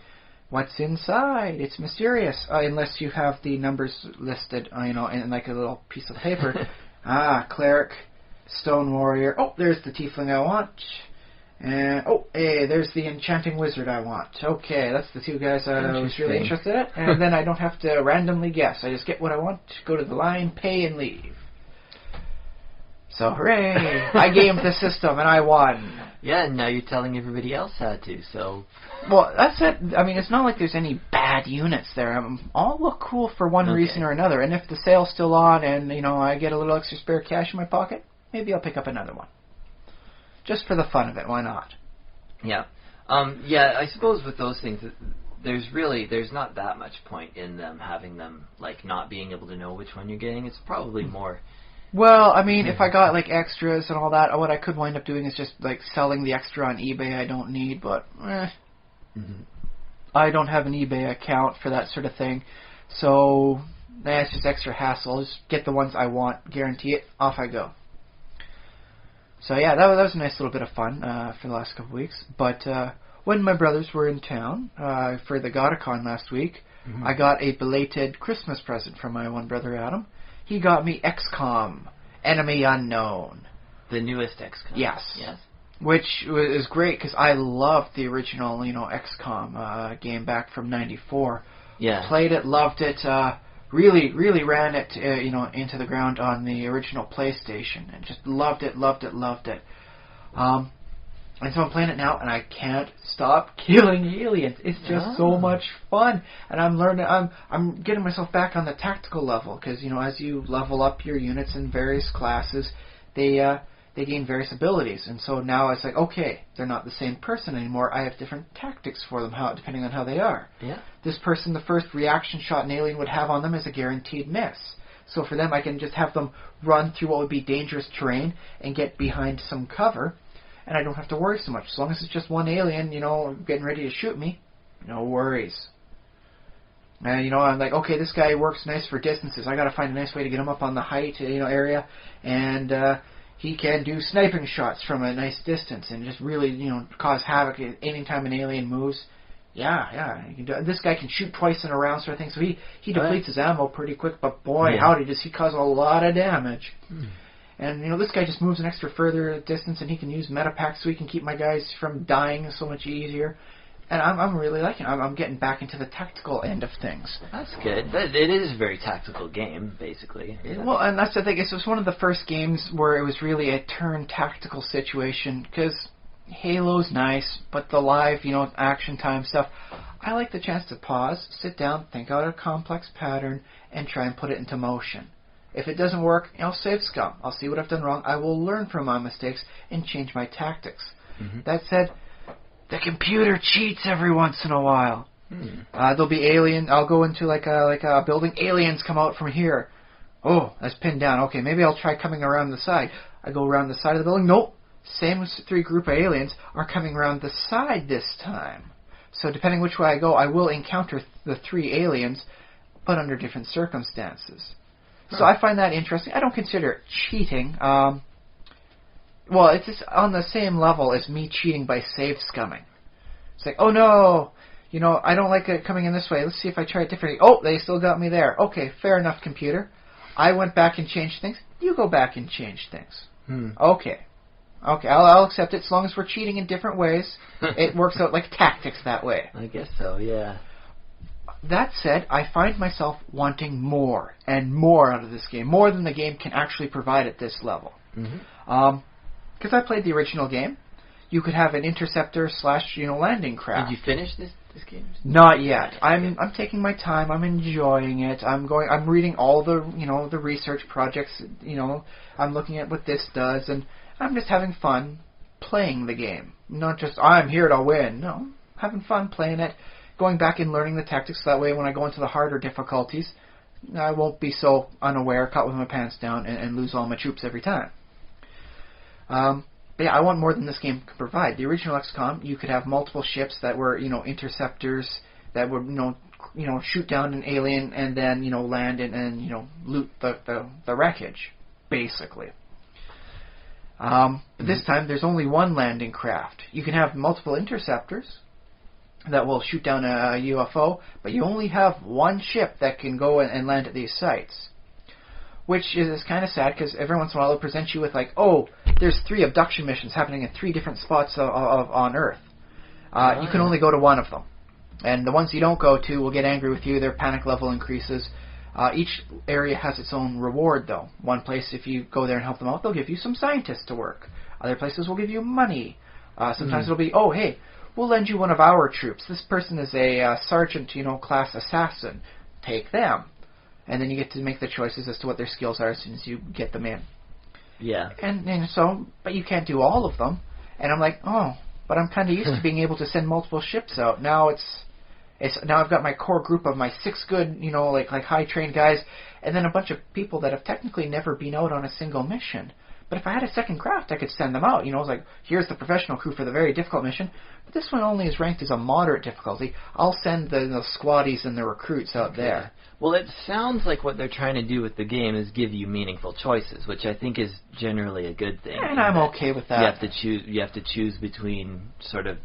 What's inside? It's mysterious, unless you have the numbers listed, in a little piece of paper. Cleric, Stone Warrior. Oh, there's the Tiefling I want. And, hey, there's the enchanting wizard I want. Okay, that's the two guys I was really interested in. And then I don't have to randomly guess. I just get what I want, go to the line, pay, and leave. So, hooray! I gamed the system, and I won. Yeah, and now you're telling everybody else how to, so... Well, that's it. I mean, it's not like there's any bad units there. All look cool for one reason or another. And if the sale's still on and, I get a little extra spare cash in my pocket, maybe I'll pick up another one. Just for the fun of it, why not? Yeah. I suppose with those things, there's not that much point in them having them, like, not being able to know which one you're getting. It's probably more... Well, I mean, if I got, like, extras and all that, what I could wind up doing is just, like, selling the extra on eBay I don't need, but, I don't have an eBay account for that sort of thing. So, it's just extra hassle. Just get the ones I want, guarantee it, off I go. So, yeah, that was a nice little bit of fun for the last couple of weeks. But when my brothers were in town for the Godicon last week, I got a belated Christmas present from my one brother, Adam. He got me XCOM, Enemy Unknown. The newest XCOM. Yes. Which is great because I loved the original, XCOM game back from '94. Yeah. Played it, loved it. Really ran it, into the ground on the original PlayStation, and just loved it. And so I'm playing it now, and I can't stop killing aliens. It's just so much fun, and I'm learning. I'm getting myself back on the tactical level because as you level up your units in various classes, they gain various abilities, and so now it's like, okay, they're not the same person anymore. I have different tactics for them, depending on how they are. Yeah. This person, the first reaction shot an alien would have on them is a guaranteed miss. So for them, I can just have them run through what would be dangerous terrain and get behind some cover. And I don't have to worry so much. As long as it's just one alien, getting ready to shoot me, no worries. And, I'm like, okay, this guy works nice for distances. I got to find a nice way to get him up on the height, area. And he can do sniping shots from a nice distance and just really, cause havoc anytime an alien moves. Yeah. He can do, this guy can shoot twice in a round sort of thing. So he depletes his ammo pretty quick. But boy, howdy, does he cause a lot of damage. And, this guy just moves an extra further distance, and he can use metapacks so he can keep my guys from dying so much easier. And I'm really liking it. I'm getting back into the tactical end of things. That's good. It is a very tactical game, basically. Well, and that's the thing. It was one of the first games where it was really a turn tactical situation, because Halo's nice, but the live, action time stuff, I like the chance to pause, sit down, think out a complex pattern, and try and put it into motion. If it doesn't work, I'll save scum. I'll see what I've done wrong. I will learn from my mistakes and change my tactics. That said, the computer cheats every once in a while. There'll be alien. I'll go into like a building. Aliens come out from here. Oh, that's pinned down. Okay, maybe I'll try coming around the side. I go around the side of the building. Nope. Same as 3 group of aliens are coming around the side this time. So depending which way I go, I will encounter the 3 aliens, but under different circumstances. So I find that interesting. I don't consider it cheating. Well, it's just on the same level as me cheating by save scumming. It's like, oh no, I don't like it coming in this way. Let's see if I try it differently. Oh, they still got me there. Okay, fair enough, computer. I went back and changed things. You go back and change things. Okay, I'll accept it as long as we're cheating in different ways. It works out like tactics that way. I guess so, yeah. That said, I find myself wanting more and more out of this game, more than the game can actually provide at this level. Because I played the original game. You could have an interceptor / landing craft. Did you finish this game? Not yet. I'm taking my time. I'm enjoying it. I'm reading all the the research projects. I'm looking at what this does, and I'm just having fun playing the game. Not just I'm here to win. No, having fun playing it. Going back and learning the tactics, that way when I go into the harder difficulties, I won't be so unaware, caught with my pants down, and lose all my troops every time. But yeah, I want more than this game can provide. The original XCOM, you could have multiple ships that were, interceptors that would, shoot down an alien and then, land and loot the wreckage, basically. This time, there's only one landing craft. You can have multiple interceptors that will shoot down a UFO, but you only have one ship that can go and land at these sites. which is kind of sad because every once in a while they'll present you with like, oh, there's 3 abduction missions happening in 3 different spots on Earth. You can only go to one of them. And the ones you don't go to will get angry with you. Their panic level increases. Each area has its own reward, though. One place, if you go there and help them out, they'll give you some scientists to work. Other places will give you money. Sometimes it'll be, oh, hey, we'll lend you one of our troops. This person is a sergeant, class assassin. Take them. And then you get to make the choices as to what their skills are as soon as you get them in. Yeah. But you can't do all of them. And I'm like, oh, but I'm kind of used to being able to send multiple ships out. Now now I've got my core group of my 6 good, like high trained guys, and then a bunch of people that have technically never been out on a single mission. But if I had a second craft, I could send them out. It's like, here's the professional crew for the very difficult mission, but this one only is ranked as a moderate difficulty. I'll send the squaddies and the recruits out there. Well, it sounds like what they're trying to do with the game is give you meaningful choices, which I think is generally a good thing. And I'm okay with that. You have to choose between sort of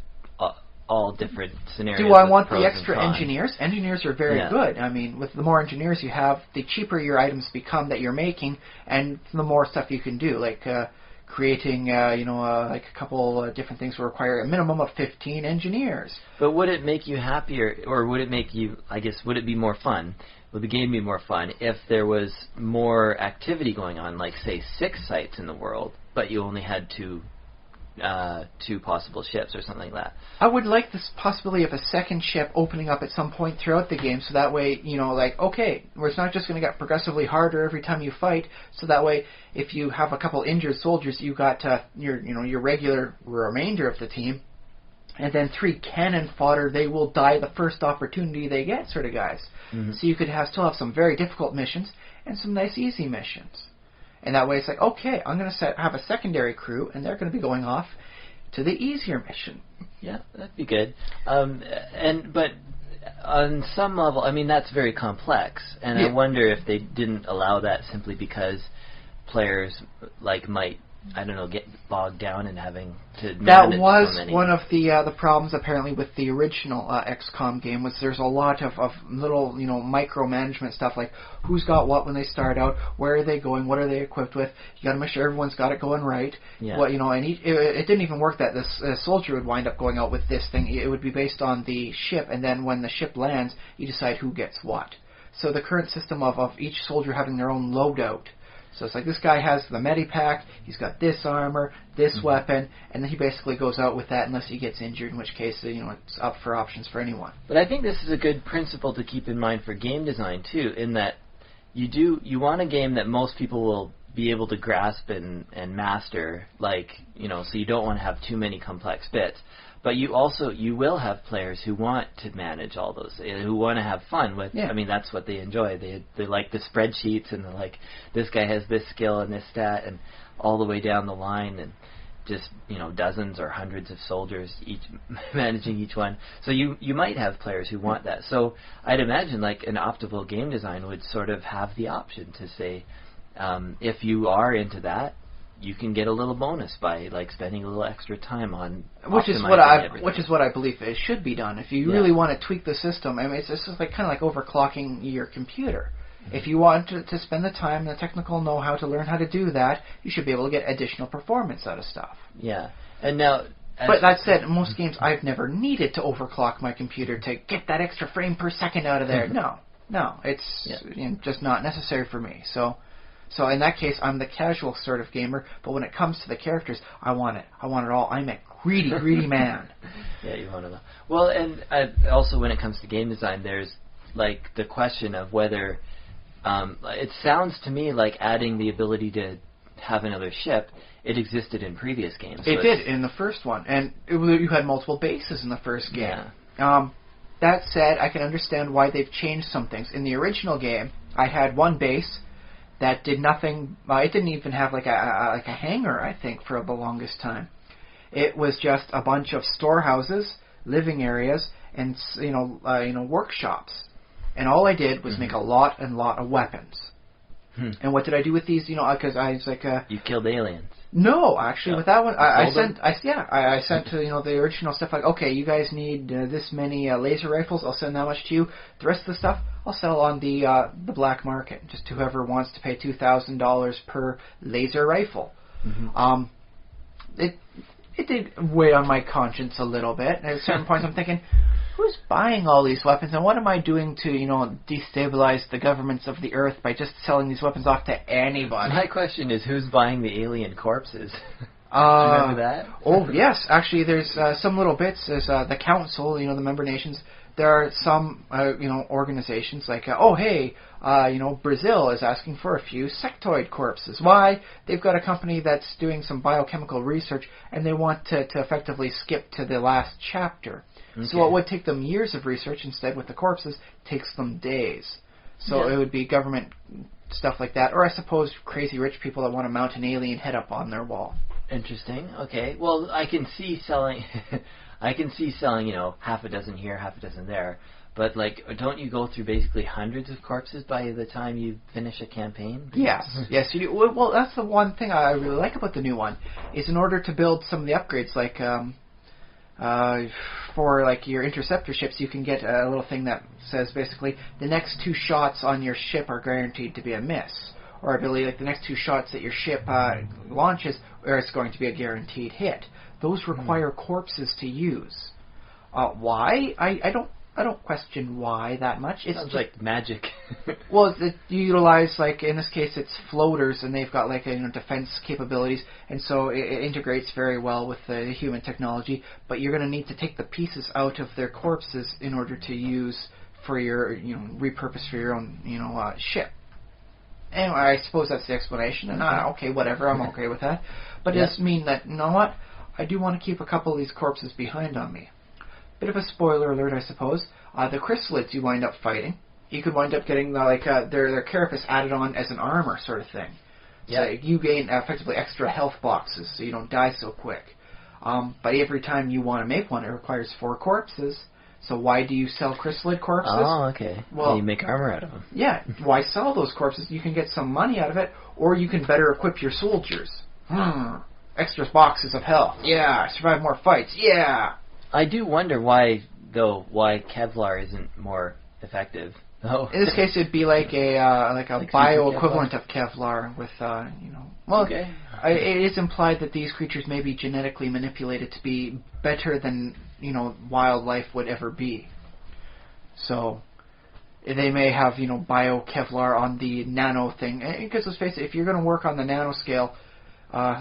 all different scenarios. Do I want the extra engineers? Engineers are very good. I mean, with the more engineers you have, the cheaper your items become that you're making, and the more stuff you can do, like creating, like a couple different things will require a minimum of 15 engineers. But would it make you happier, or would it make you, would it be more fun? Would the game be more fun if there was more activity going on, like, say, 6 sites in the world, but you only had 2 possible ships or something like that? I would like this possibility of a second ship opening up at some point throughout the game, so that way, okay, where it's not just going to get progressively harder every time you fight, so that way, if you have a couple injured soldiers, you got your regular remainder of the team, and then 3 cannon fodder, they will die the first opportunity they get, sort of guys. Mm-hmm. So you could still have some very difficult missions and some nice easy missions. And that way it's like, okay, I'm going to have a secondary crew, and they're going to be going off to the easier mission. Yeah, that'd be good. But on some level, that's very complex, and I wonder if they didn't allow that simply because players might, get bogged down in having to manage that was so many. One of the problems apparently with the original XCOM game was there's a lot of little micromanagement stuff, like who's got what when they start out, where are they going, what are they equipped with. You got to make sure everyone's got it going right. Yeah. What and it didn't even work that this soldier would wind up going out with this thing. It would be based on the ship, and then when the ship lands, you decide who gets what. So the current system of each soldier having their own loadout. So it's like this guy has the medipack, he's got this armor, this weapon, and then he basically goes out with that unless he gets injured, in which case, it's up for options for anyone. But I think this is a good principle to keep in mind for game design, too, in that you want a game that most people will be able to grasp and master, so you don't want to have too many complex bits. But you will have players who want to manage all those, who want to have fun with. Yeah. That's what they enjoy. They like the spreadsheets, and they're like, this guy has this skill and this stat, and all the way down the line, and just dozens or hundreds of soldiers each managing each one. So you might have players who want that. So I'd imagine an optimal game design would sort of have the option to say, if you are into that, you can get a little bonus by spending a little extra time on which is what I believe it should be done. If you really want to tweak the system, it's just kind of like overclocking your computer. Mm-hmm. If you want to spend the time and the technical know-how to learn how to do that, you should be able to get additional performance out of stuff. Yeah, and now. But that said, in most games I've never needed to overclock my computer to get that extra frame per second out of there. No, it's just not necessary for me. So in that case, I'm the casual sort of gamer, but when it comes to the characters, I want it all. I'm a greedy man. Yeah, you want to know. Well, and also when it comes to game design, there's the question of whether it sounds to me like adding the ability to have another ship. It existed in previous games. It did in the first one, and you had multiple bases in the first game. Yeah. That said, I can understand why they've changed some things. In the original game, I had one base that did nothing. It didn't even have a hangar, I think, for the longest time. It was just a bunch of storehouses, living areas, and workshops. And all I did was make a lot of weapons. And what did I do with these? Because I was like, you killed aliens. No, actually, with that one, I Sold sent to the original stuff like, okay, you guys need this many laser rifles, I'll send that much to you. The rest of the stuff, I'll sell on the black market, just to whoever wants to pay $2,000 per laser rifle. Mm-hmm. It did weigh on my conscience a little bit. And at certain points, I'm thinking, who's buying all these weapons, and what am I doing to, destabilize the governments of the Earth by just selling these weapons off to anybody? My question is, who's buying the alien corpses? Do you remember that? Oh, yes. Actually, there's some little bits. There's the Council, the member nations. There are some, organizations like, Brazil is asking for a few sectoid corpses. Why? They've got a company that's doing some biochemical research, and they want to effectively skip to the last chapter. Okay. So what would take them years of research, instead with the corpses, takes them days. So it would be government stuff like that, or I suppose crazy rich people that want to mount an alien head up on their wall. Interesting. Okay. Well, I can see selling... half a dozen here, half a dozen there. But, don't you go through basically hundreds of corpses by the time you finish a campaign? Yes, you do. Well, that's the one thing I really like about the new one, is in order to build some of the upgrades, for, your interceptor ships, you can get a little thing that says, basically, the next 2 shots on your ship are guaranteed to be a miss. Or I believe, the next 2 shots that your ship launches, it's going to be a guaranteed hit. Those require corpses to use. Why? I don't question why that much. It sounds like magic. Well, you utilize, in this case, it's floaters, and they've got, defense capabilities, and so it integrates very well with the human technology, but you're going to need to take the pieces out of their corpses in order to use for your, repurpose for your own, ship. Anyway, I suppose that's the explanation, and okay, whatever, I'm okay with that. But it does mean that, you know what? I do want to keep a couple of these corpses behind on me. Bit of a spoiler alert, I suppose. The chrysalids you wind up fighting, you could wind up getting their carapace added on as an armor sort of thing. So you gain effectively extra health boxes, so you don't die so quick. But every time you want to make one, it requires 4 corpses. So why do you sell chrysalid corpses? Oh, okay. Well, you make armor out of them. Yeah. Why sell those corpses? You can get some money out of it, or you can better equip your soldiers. Extra boxes of health. Yeah. Survive more fights. Yeah. I do wonder why Kevlar isn't more effective. Oh. In this case, it'd be like a bio-equivalent of Kevlar with, Well, okay. It is implied that these creatures may be genetically manipulated to be better than, wildlife would ever be. So, they may have, bio-Kevlar on the nano thing. Because let's face it, if you're going to work on the nanoscale,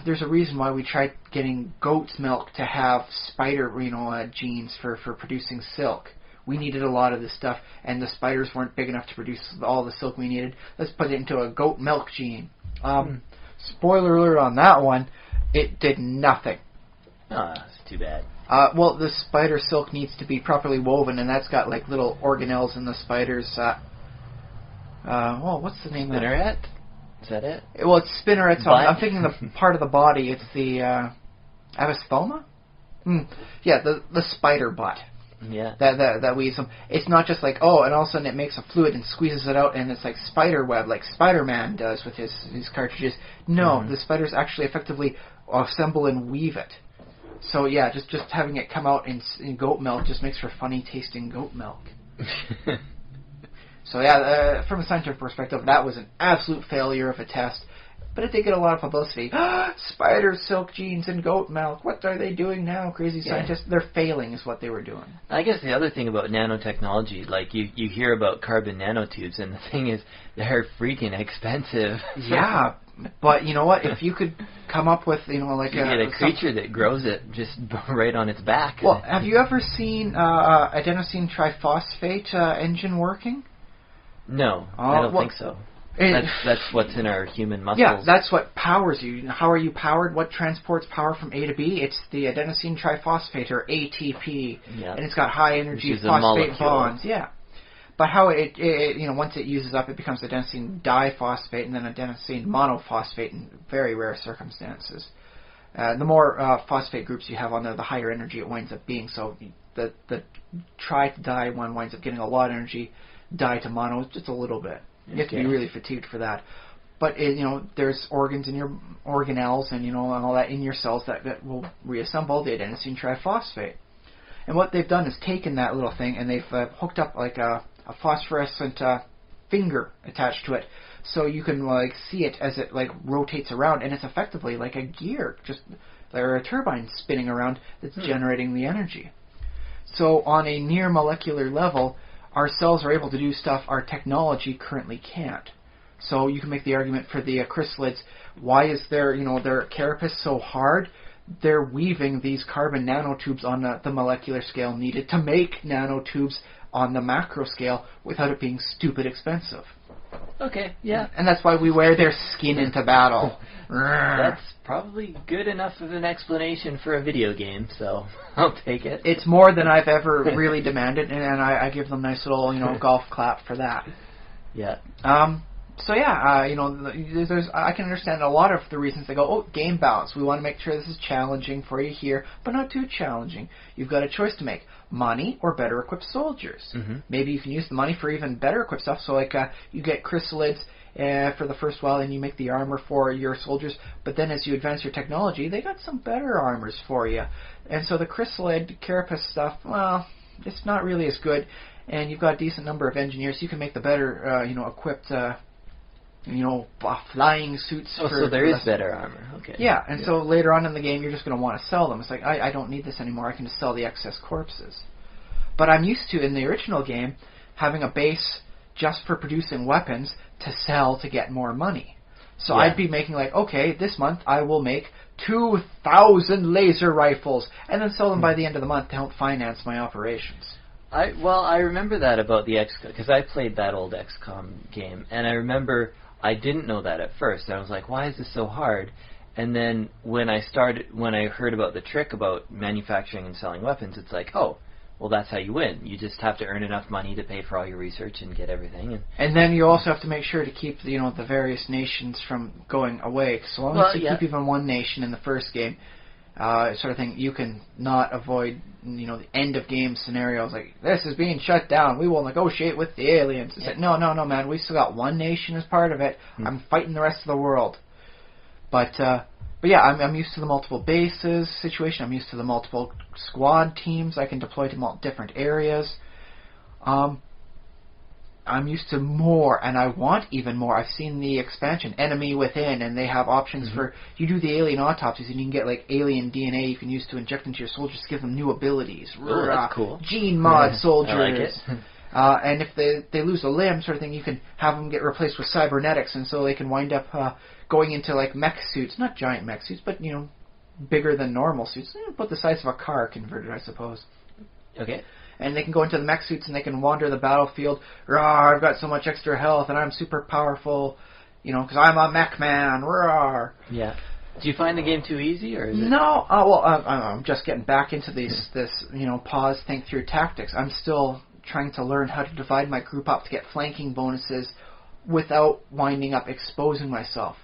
there's a reason why we tried getting goat's milk to have spider, genes for producing silk. We needed a lot of this stuff, and the spiders weren't big enough to produce all the silk we needed. Let's put it into a goat milk gene. Spoiler alert on that one, it did nothing. That's too bad. Well, the spider silk needs to be properly woven, and that's got little organelles in the spiders. What's the name of it? Spinneret? Is that it? Well, it's spinnerets. I'm thinking the part of the body. It's the avistoma? Yeah, the spider butt. Yeah. That weaves them. It's not just and all of a sudden it makes a fluid and squeezes it out, and it's like spider web, like Spider-Man does with his cartridges. No, the spiders actually effectively assemble and weave it. So yeah, just having it come out in goat milk just makes for funny tasting goat milk. So yeah, from a scientific perspective, that was an absolute failure of a test. But it did get a lot of publicity. Spider silk genes and goat milk. What are they doing now? Crazy scientists. They're failing is what they were doing. I guess the other thing about nanotechnology, you hear about carbon nanotubes, and the thing is, they're freaking expensive. Yeah, but you know what? If you could come up with, you get a creature that grows it just right on its back. Well, have you ever seen adenosine triphosphate engine working? No, I don't think so. That's what's in our human muscles. Yeah, that's what powers you. How are you powered? What transports power from A to B? It's the adenosine triphosphate, or ATP, and it's got high energy phosphate bonds. Yeah, but how it once it uses up, it becomes adenosine diphosphate and then adenosine monophosphate in very rare circumstances. The more phosphate groups you have on there, the higher energy it winds up being. So the tri to di one winds up getting a lot of energy. Di to mono is just a little bit. You have to be really fatigued for that. but there's organs in your organelles and and all that in your cells that will reassemble the adenosine triphosphate. And what they've done is taken that little thing and they've hooked up like a phosphorescent finger attached to it, so you can see it as it rotates around, and it's effectively like a gear, just or a turbine spinning around that's generating the energy. So on a near molecular level, our cells are able to do stuff our technology currently can't. So you can make the argument for the chrysalids. Why is their carapace so hard? They're weaving these carbon nanotubes on the molecular scale needed to make nanotubes on the macro scale without it being stupid expensive. Okay, yeah. And that's why we wear their skin into battle. That's probably good enough of an explanation for a video game, so I'll take it. It's more than I've ever really demanded, and I give them a nice little golf clap for that. Yeah. So yeah, I can understand a lot of the reasons they go, oh, game balance. We want to make sure this is challenging for you here, but not too challenging. You've got a choice to make: money or better equipped soldiers. Mm-hmm. Maybe you can use the money for even better equipped stuff. So you get chrysalids for the first while, and you make the armor for your soldiers. But then as you advance your technology, they got some better armors for you. And so the chrysalid carapace stuff, well, it's not really as good. And you've got a decent number of engineers. You can make the better, equipped. Flying suits. Oh, so there is better armor. Okay. Yeah, and so later on in the game, you're just going to want to sell them. It's like, I don't need this anymore. I can just sell the excess corpses. But I'm used to, in the original game, having a base just for producing weapons to sell to get more money. So I'd be making okay, this month I will make 2,000 laser rifles, and then sell them by the end of the month to help finance my operations. I remember that about the XCOM, because I played that old XCOM game, and I remember I didn't know that at first. I was like, why is this so hard? And then when I heard about the trick about manufacturing and selling weapons, it's like, oh, well, that's how you win. You just have to earn enough money to pay for all your research and get everything. And then you also have to make sure to keep the various nations from going away. Because so long as you keep even one nation in the first game, sort of thing, you can not avoid the end of game scenarios like, this is being shut down, we will negotiate with the aliens. It's like, no man, we still got one nation as part of it. I'm fighting the rest of the world. But yeah, I'm used to the multiple bases situation. I'm used to the multiple squad teams I can deploy to different areas. I'm used to more, and I want even more. I've seen the expansion, Enemy Within, and they have options for, you do the alien autopsies, and you can get alien DNA you can use to inject into your soldiers to give them new abilities. Oh, that's cool. Gene mod soldiers. I like it. And if they lose a limb, sort of thing, you can have them get replaced with cybernetics, and so they can wind up going into mech suits, not giant mech suits, but bigger than normal suits, about the size of a car converted, I suppose. Okay. And they can go into the mech suits and they can wander the battlefield. Rawr, I've got so much extra health and I'm super powerful, because I'm a mech man. Rawr. Yeah. Do you find the game too easy, or is it? No. I'm just getting back into this pause, think through tactics. I'm still trying to learn how to divide my group up to get flanking bonuses without winding up exposing myself.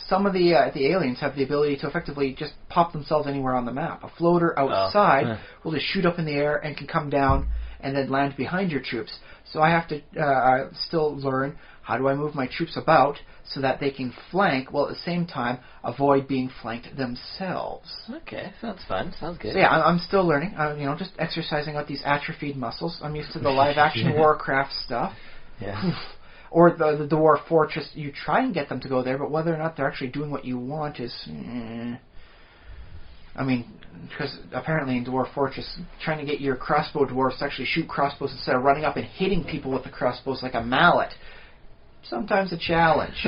Some of the aliens have the ability to effectively just pop themselves anywhere on the map. A floater outside will just shoot up in the air and can come down and then land behind your troops. So I have to still learn, how do I move my troops about so that they can flank while at the same time avoid being flanked themselves. Okay, sounds fun. Sounds good. So yeah, I'm still learning. Just exercising out these atrophied muscles. I'm used to the live-action Warcraft stuff. Yeah. Or the Dwarf Fortress, you try and get them to go there, but whether or not they're actually doing what you want is... because apparently in Dwarf Fortress, trying to get your crossbow dwarves to actually shoot crossbows instead of running up and hitting people with the crossbows like a mallet, sometimes a challenge.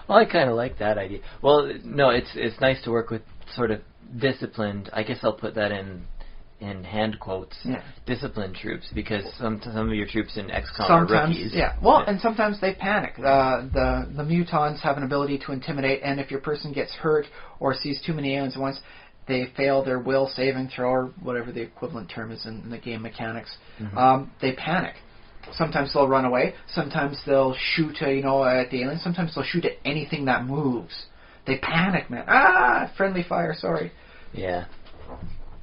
Well, I kind of like that idea. Well, no, it's nice to work with sort of disciplined, I guess I'll put that in hand quotes, disciplined troops, because some of your troops in XCOM are rookies. Yeah. Well, and sometimes they panic. The mutons have an ability to intimidate, and if your person gets hurt or sees too many aliens at once, they fail their will saving throw, or whatever the equivalent term is in the game mechanics. Mm-hmm. They panic. Sometimes they'll run away. Sometimes they'll shoot, at the aliens. Sometimes they'll shoot at anything that moves. They panic, man. Friendly fire. Sorry. Yeah.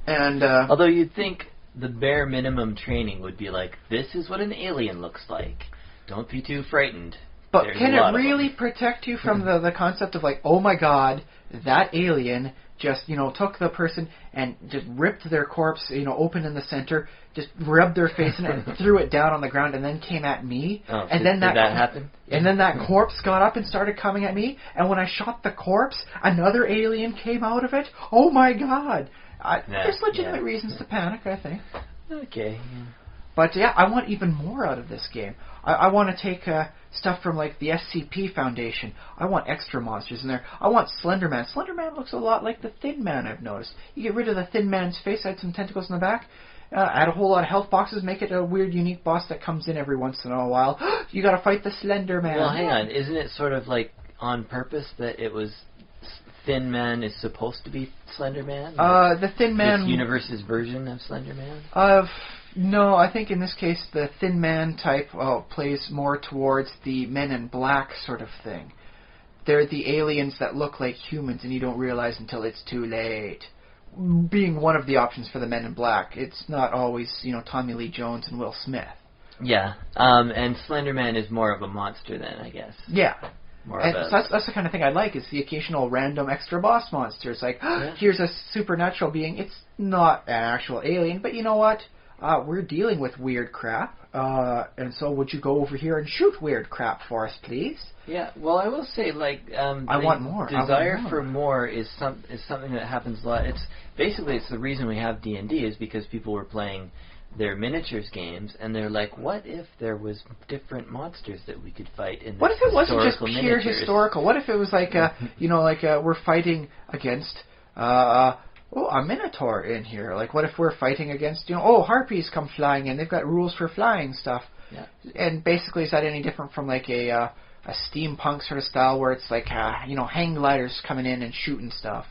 And although you'd think the bare minimum training would be like, this is what an alien looks like. Don't be too frightened. But There's can a lot it of really them. protect you from the concept of like, oh my god, that alien just, took the person and just ripped their corpse, open in the center, just rubbed their face in it and threw it down on the ground and then came at me. Oh, and did that happen? And then that corpse got up and started coming at me, and when I shot the corpse, another alien came out of it. Oh my god. There's legitimate reasons to panic, I think. Okay. Yeah. But yeah, I want even more out of this game. I want to take stuff from like the SCP Foundation. I want extra monsters in there. I want Slender Man. Slender Man looks a lot like the Thin Man, I've noticed. You get rid of the Thin Man's face, add some tentacles in the back, add a whole lot of health boxes, make it a weird, unique boss that comes in every once in a while. You gotta fight the Slender Man. Well, hang on. Isn't it sort of like on purpose that it was Thin Man is supposed to be Slender Man? The Thin Man... This universe's version of Slender Man? No, I think in this case the Thin Man type plays more towards the Men in Black sort of thing. They're the aliens that look like humans and you don't realize until it's too late. Being one of the options for the Men in Black. It's not always, Tommy Lee Jones and Will Smith. Yeah, and Slender Man is more of a monster then, I guess. Yeah. So that's the kind of thing I like, is the occasional random extra boss monster. It's like, here's a supernatural being. It's not an actual alien, but you know what? We're dealing with weird crap, and so would you go over here and shoot weird crap for us, please? Yeah, well, I will say, like, I want more. Desire for more is something that happens a lot. It's the reason we have D&D is because people were playing their miniatures games, and they're like, what if there was different monsters that we could fight in this What if it wasn't just pure miniatures? historical? What if it was like, we're fighting against... a minotaur in here. Like, what if we're fighting against, harpies come flying in. They've got rules for flying stuff. Yeah. And basically, is that any different from like a steampunk sort of style where it's like, hang gliders coming in and shooting stuff?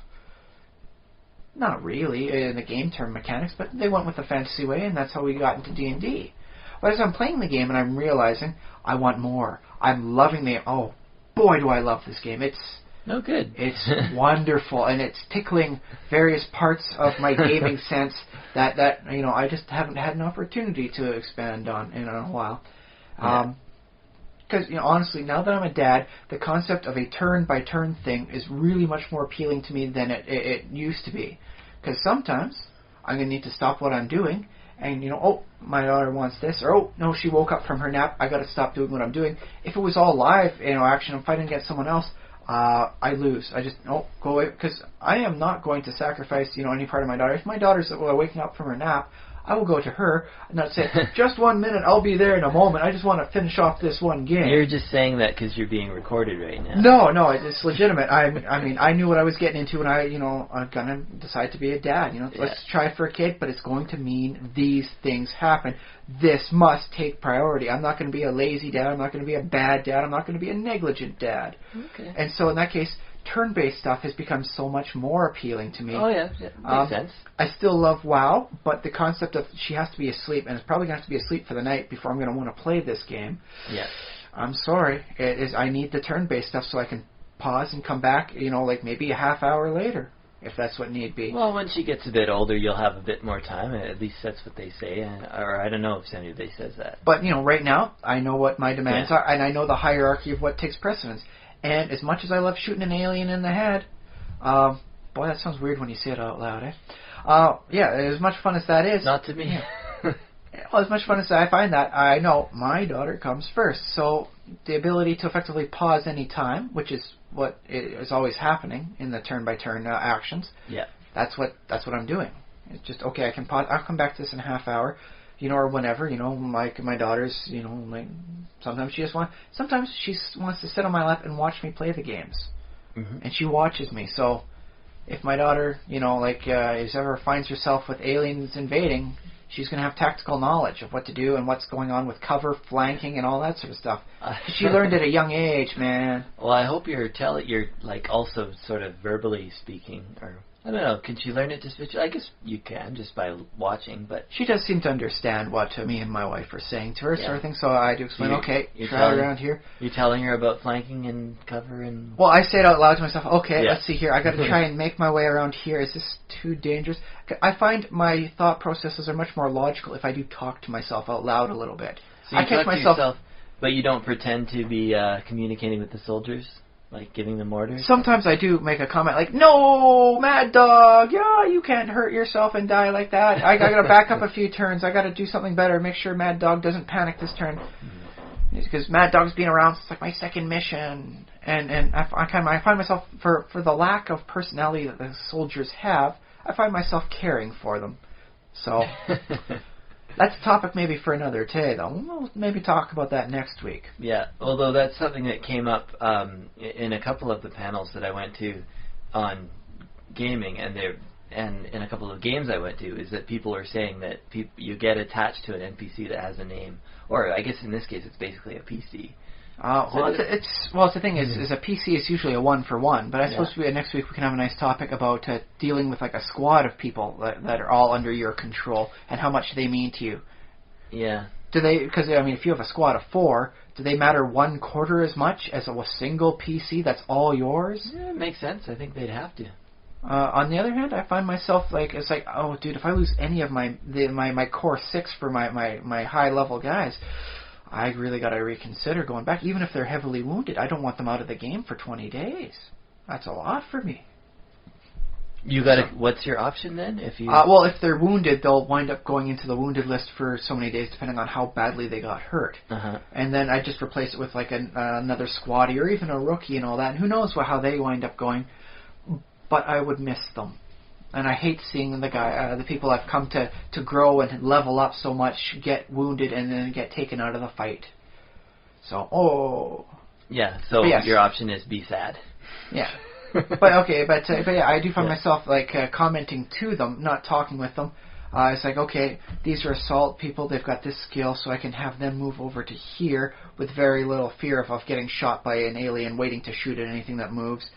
Not really in the game term mechanics, but they went with the fantasy way, and that's how we got into D&D. But as I'm playing the game and I'm realizing I want more. I'm loving oh boy, do I love this game. No good. It's wonderful, and it's tickling various parts of my gaming sense that I just haven't had an opportunity to expand on in a while. Because honestly, now that I'm a dad, the concept of a turn-by-turn thing is really much more appealing to me than it used to be. Because sometimes I'm going to need to stop what I'm doing, and my daughter wants this, or no, she woke up from her nap, I got to stop doing what I'm doing. If it was all live, action, I'm fighting against someone else. I lose. I just, go away, because I am not going to sacrifice, any part of my daughter. If my daughter's waking up from her nap, I will go to her and not say, just 1 minute, I'll be there in a moment. I just want to finish off this one game. You're just saying that because you're being recorded right now. No, it's legitimate. I mean, I knew what I was getting into when I'm going to decide to be a dad. Let's try for a kid, but it's going to mean these things happen. This must take priority. I'm not going to be a lazy dad. I'm not going to be a bad dad. I'm not going to be a negligent dad. Okay. And so in that case, turn-based stuff has become so much more appealing to me. Oh, yeah. Makes sense. I still love WoW, but the concept of she has to be asleep, and it's probably going to have to be asleep for the night before I'm going to want to play this game. Yeah. I'm sorry. I need the turn-based stuff so I can pause and come back, like maybe a half hour later, if that's what need be. Well, when she gets a bit older, you'll have a bit more time. At least that's what they say. Or I don't know if anybody says that. But, right now, I know what my demands are, and I know the hierarchy of what takes precedence. And as much as I love shooting an alien in the head, boy, that sounds weird when you say it out loud, eh? As much fun as that is... Not to me. Well, as much fun as I find that, I know my daughter comes first. So the ability to effectively pause any time, which is what is always happening in the turn-by-turn actions, that's what I'm doing. It's just, okay, I can pause. I'll come back to this in a half hour. Or whenever, like my daughter's, like sometimes she wants to sit on my lap and watch me play the games, and she watches me. So if my daughter, is ever finds herself with aliens invading, she's going to have tactical knowledge of what to do and what's going on with cover, flanking, and all that sort of stuff. She learned at a young age, man. Well, I hope you're like also sort of verbally speaking, or I don't know. Can she learn it just? I guess you can just by watching, but she does seem to understand what me and my wife are saying to her, sort of thing. So I do explain. You're try around here. You're telling her about flanking and cover and. Well, I say it out loud to myself. Okay, let's see here. I got to try and make my way around here. Is this too dangerous? I find my thought processes are much more logical if I do talk to myself out loud a little bit. So you I catch talk myself. To yourself But you don't pretend to be communicating with the soldiers, like giving them orders? Sometimes I do make a comment like, "No, Mad Dog, yeah, you can't hurt yourself and die like that. I got to back up a few turns. I got to do something better. Make sure Mad Dog doesn't panic this turn." Because Mad Dog's been around since like my second mission, and I find myself, for the lack of personality that the soldiers have, I find myself caring for them. So that's a topic maybe for another day, though. We'll maybe talk about that next week. Yeah, although that's something that came up in a couple of the panels that I went to on gaming, and in a couple of games I went to, is that people are saying that you get attached to an NPC that has a name, or I guess in this case it's basically a PC. It's the thing is a PC is usually a 1-for-1, but I suppose next week we can have a nice topic about dealing with like a squad of people that are all under your control and how much they mean to you. Yeah. Do they? Because I mean, if you have a squad of 4, do they matter 1/4 as much as a single PC that's all yours? Yeah, it makes sense. I think they'd have to. On the other hand, I find myself it's like, oh, dude, if I lose any of my core 6 for my high level guys, I really got to reconsider going back. Even if they're heavily wounded, I don't want them out of the game for 20 days. That's a lot for me. What's your option then? If you if they're wounded, they'll wind up going into the wounded list for so many days, depending on how badly they got hurt. Uh-huh. And then I just replace it with like another squaddie or even a rookie and all that. And who knows how they wind up going? But I would miss them. And I hate seeing the people I've come to grow and level up so much get wounded and then get taken out of the fight. So, yeah, so yes. Your option is be sad. Yeah. but yeah, I do find myself like commenting to them, not talking with them. It's like, okay, these are assault people, they've got this skill, so I can have them move over to here with very little fear of getting shot by an alien waiting to shoot at anything that moves.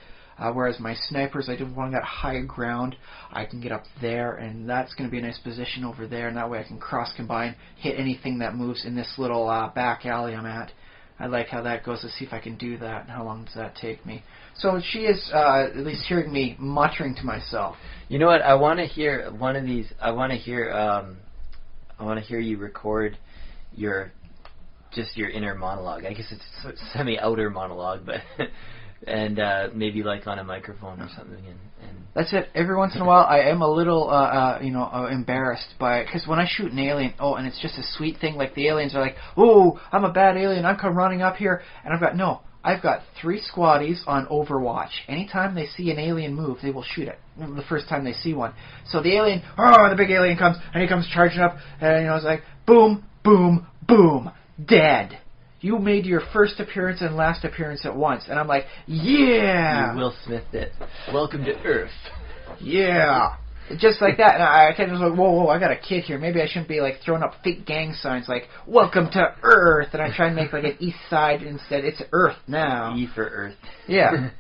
Whereas my snipers, I do want that high ground. I can get up there, and that's going to be a nice position over there, and that way I can cross-combine, hit anything that moves in this little back alley I'm at. I like how that goes. Let's see if I can do that, and how long does that take me. So she is at least hearing me muttering to myself. You know what? I want to hear one of these. I want to hear you record your inner monologue. I guess it's semi-outer monologue, but... And maybe like on a microphone or something. And that's it. Every once in a while, I am a little, embarrassed by it. Because when I shoot an alien, and it's just a sweet thing. Like the aliens are like, "Oh, I'm a bad alien. I'm come running up here," and I've got 3 squaddies on Overwatch. Anytime they see an alien move, they will shoot it. The first time they see one. So the alien, the big alien comes and he comes charging up, and it's like, boom, boom, boom, dead. You made your first appearance and last appearance at once. And I'm like, yeah! You Will Smith it. Welcome to Earth. Yeah! Just like that. And I kind of was like, whoa, I got a kid here. Maybe I shouldn't be like throwing up fake gang signs like, welcome to Earth. And I try and make like an East Side instead. It's Earth now. E for Earth. Yeah.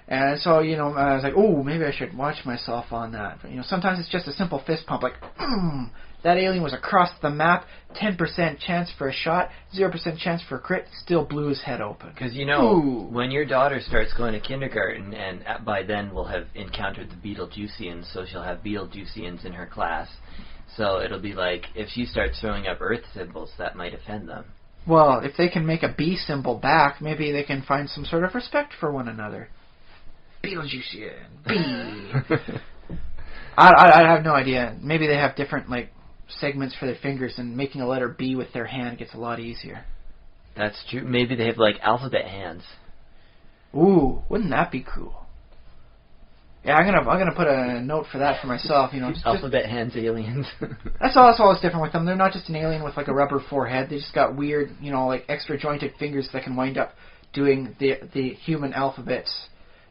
And so, I was like, maybe I should watch myself on that. But, sometimes it's just a simple fist pump like, that alien was across the map, 10% chance for a shot, 0% chance for a crit, still blew his head open. Because when your daughter starts going to kindergarten, and by then will have encountered the Beetlejuiceans, so she'll have Beetlejuiceans in her class. So it'll be like, if she starts throwing up Earth symbols, that might offend them. Well, if they can make a B symbol back, maybe they can find some sort of respect for one another. Beetlejuicean, B. I have no idea. Maybe they have different, segments for their fingers, and making a letter B with their hand gets a lot easier. That's true. Maybe they have alphabet hands. Ooh, wouldn't that be cool? Yeah, I'm gonna put a note for that for myself. Alphabet hands aliens. That's all that's different with them. They're not just an alien with a rubber forehead. They just got weird, extra jointed fingers that can wind up doing the human alphabets,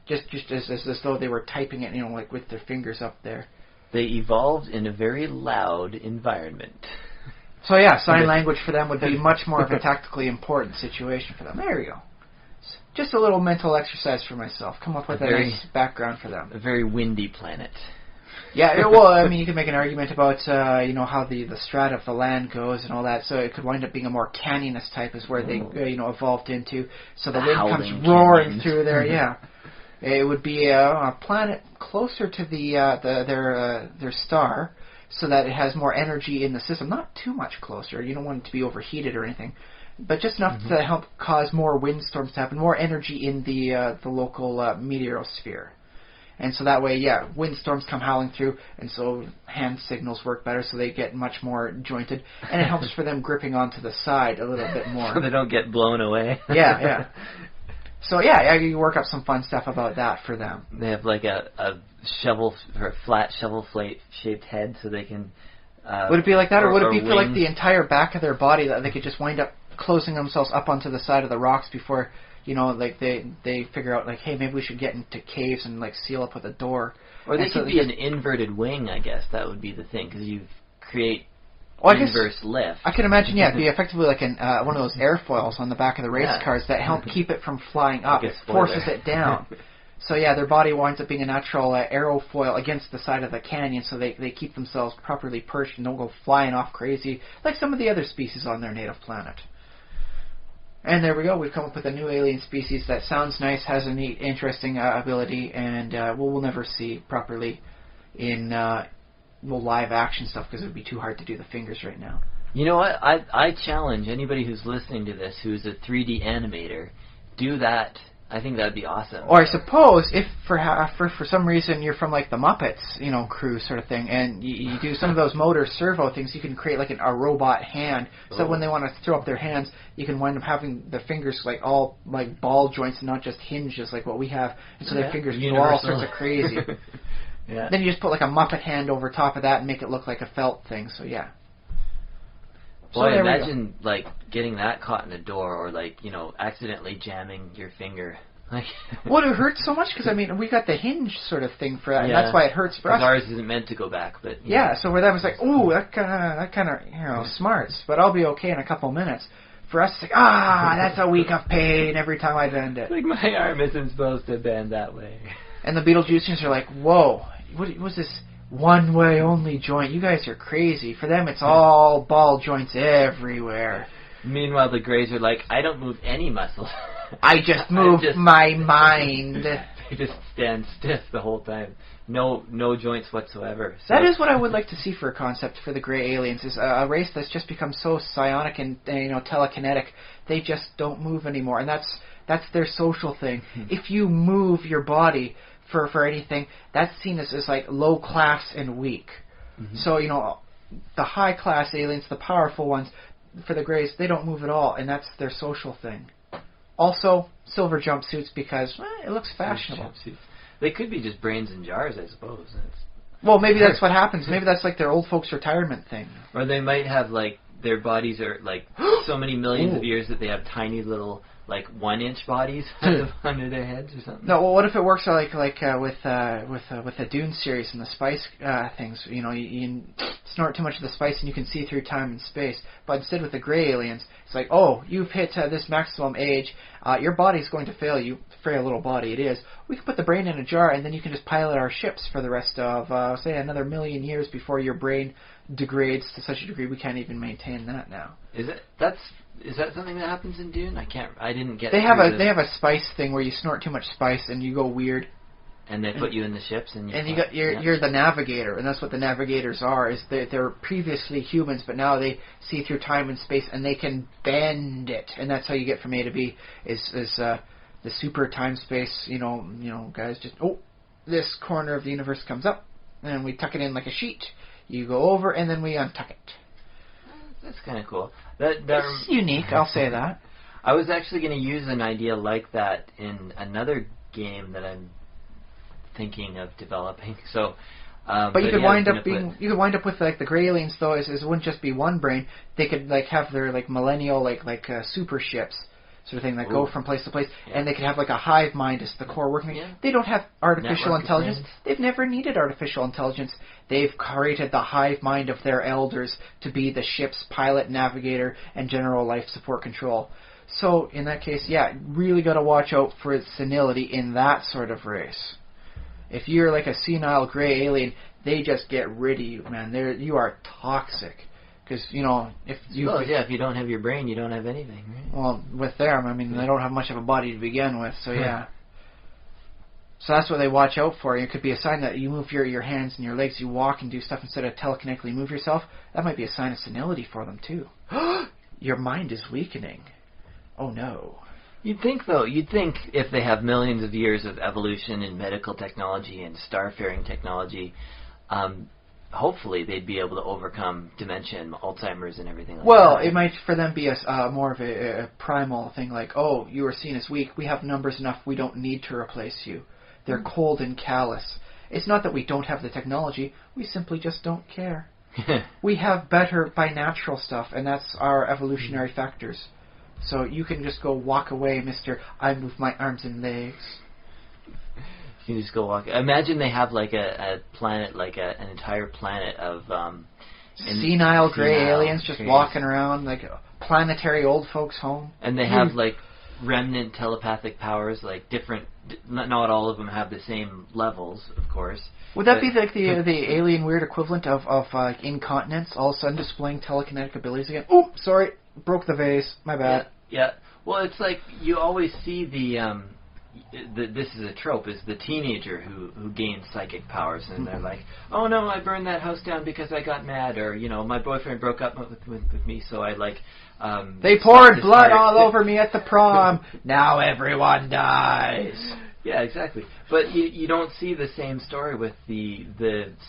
just as though they were typing it, with their fingers up there. They evolved in a very loud environment. So yeah, sign language for them would be much more of a tactically important situation for them. There you go. Just a little mental exercise for myself. Come up with a nice background for them. A very windy planet. Yeah, well, you can make an argument about, how the strata of the land goes and all that. So it could wind up being a more canyonous type is where they, evolved into. So the wind comes roaring through there, yeah. It would be a planet closer to their star, so that it has more energy in the system. Not too much closer. You don't want it to be overheated or anything. but just enough to help cause more windstorms to happen, more energy in the local meteorosphere. And so that way, windstorms come howling through, and so hand signals work better, so they get much more jointed, and it helps for them gripping onto the side a little bit more. So they don't get blown away. Yeah. So you work up some fun stuff about that for them. They have like a shovel or a flat shovel shaped head, so they can. Would it be like that, or would it be wings? for like the entire back of their body that they could just wind up closing themselves up onto the side of the rocks before, like they figure out like, hey, maybe we should get into caves and like seal up with a door. Or they could be an inverted wing, I guess. That would be the thing, because you create inverse lift. I can imagine, it'd be effectively like one of those airfoils on the back of the race cars that help keep it from flying up. It forces it down. So their body winds up being a natural aerofoil against the side of the canyon, so they keep themselves properly perched and don't go flying off crazy like some of the other species on their native planet. And there we go. We've come up with a new alien species that sounds nice, has a neat, interesting ability, and we'll never see properly in live action stuff because it would be too hard to do the fingers right now. You know what? I challenge anybody who's listening to this who's a 3D animator, do that. I think that'd be awesome. Or I suppose if for some reason you're from like the Muppets, crew sort of thing, and you do some of those motor servo things, you can create like a robot hand. So when they want to throw up their hands, you can wind up having the fingers like all like ball joints and not just hinges like what we have. And so their fingers go all sorts of crazy. Then you just put like a Muppet hand over top of that and make it look like a felt thing. So Boy, imagine like getting that caught in a door, or like accidentally jamming your finger. Would it hurt so much? Because we got the hinge sort of thing for that, and that's why it hurts for us. Ours isn't meant to go back, but so for them it's like, ooh, that kind of smarts, but I'll be okay in a couple minutes. For us, it's like, that's a week of pain every time I bend it. Like my arm isn't supposed to bend that way. And the Beetlejuiceans are like, whoa, what was this? One-way only joint. You guys are crazy. For them, it's all ball joints everywhere. Meanwhile, the Greys are like, I don't move any muscles. I just move my mind. They just stand stiff the whole time. No joints whatsoever. So that is what I would like to see for a concept for the Grey aliens, is a race that's just become so psionic and telekinetic, they just don't move anymore. And that's their social thing. If you move your body for anything, that's seen as like low class and weak. So the high class aliens, the powerful ones, for the Greys, they don't move at all, and that's their social thing. Also, silver jumpsuits because it looks fashionable. They could be just brains in jars, I suppose. Well, maybe that's what happens. Maybe that's like their old folks' retirement thing. Or they might have like their bodies are like so many millions of years that they have tiny little like 1-inch bodies under their heads or something. No, well, what if it works like with the Dune series and the spice things? You snort too much of the spice and you can see through time and space. But instead with the Grey aliens, it's like, you've hit this maximum age. Your body's going to fail you. Frail little body it is. We can put the brain in a jar and then you can just pilot our ships for the rest of say another 1,000,000 years before your brain degrades to such a degree we can't even maintain that now. Is that something that happens in Dune? I didn't get. They have a spice thing where you snort too much spice and you go weird. And they put you in the ships and you're the navigator, and that's what the navigators are. Is they're previously humans, but now they see through time and space and they can bend it, and that's how you get from A to B. Is the super time space? Guys just this corner of the universe comes up, and we tuck it in like a sheet. You go over, and then we untuck it. That's kind of cool. That's unique, I'll say that. I was actually going to use an idea like that in another game that I'm thinking of developing. So, but you could wind up with like the Grey aliens though. Is it wouldn't just be one brain. They could like have their like millennial like super ships sort of thing that go from place to place, and they could have like a hive mind as the core working. Yeah. They don't have artificial Network intelligence. brains. They've never needed artificial intelligence. They've created the hive mind of their elders to be the ship's pilot, navigator, and general life support control. So in that case, really got to watch out for its senility in that sort of race. If you're like a senile Grey alien, they just get rid of you, man. You are toxic. Because, if you don't have your brain, you don't have anything, right? Well, with them, they don't have much of a body to begin with, so yeah. So that's what they watch out for. It could be a sign that you move your hands and your legs, you walk and do stuff instead of telekinetically move yourself. That might be a sign of senility for them, too. your mind is weakening. Oh no. You'd think if they have millions of years of evolution in medical technology and starfaring technology, hopefully they'd be able to overcome dementia and Alzheimer's and everything like that. Well, it might for them be more of a primal thing, like, oh, you are seen as weak, we have numbers enough, we don't need to replace you. They're cold and callous. It's not that we don't have the technology, we simply just don't care. We have better by natural stuff, and that's our evolutionary factors. So you can just go walk away, Mr. I move my arms and legs. You can just go walk. Imagine they have like a planet, like an entire planet of senile gray aliens just walking around, like a planetary old folks home. And they have like remnant telepathic powers, like different. Not all of them have the same levels, of course. Would that be like the alien weird equivalent of incontinence, all of a sudden displaying telekinetic abilities again? Oh, sorry, broke the vase. My bad. Yeah. Well, it's like you always see this is a trope, is the teenager who gains psychic powers, and they're like, oh no, I burned that house down because I got mad, or, my boyfriend broke up with me, so I they poured blood all over me at the prom. Now everyone dies. Yeah, exactly. But you don't see the same story with the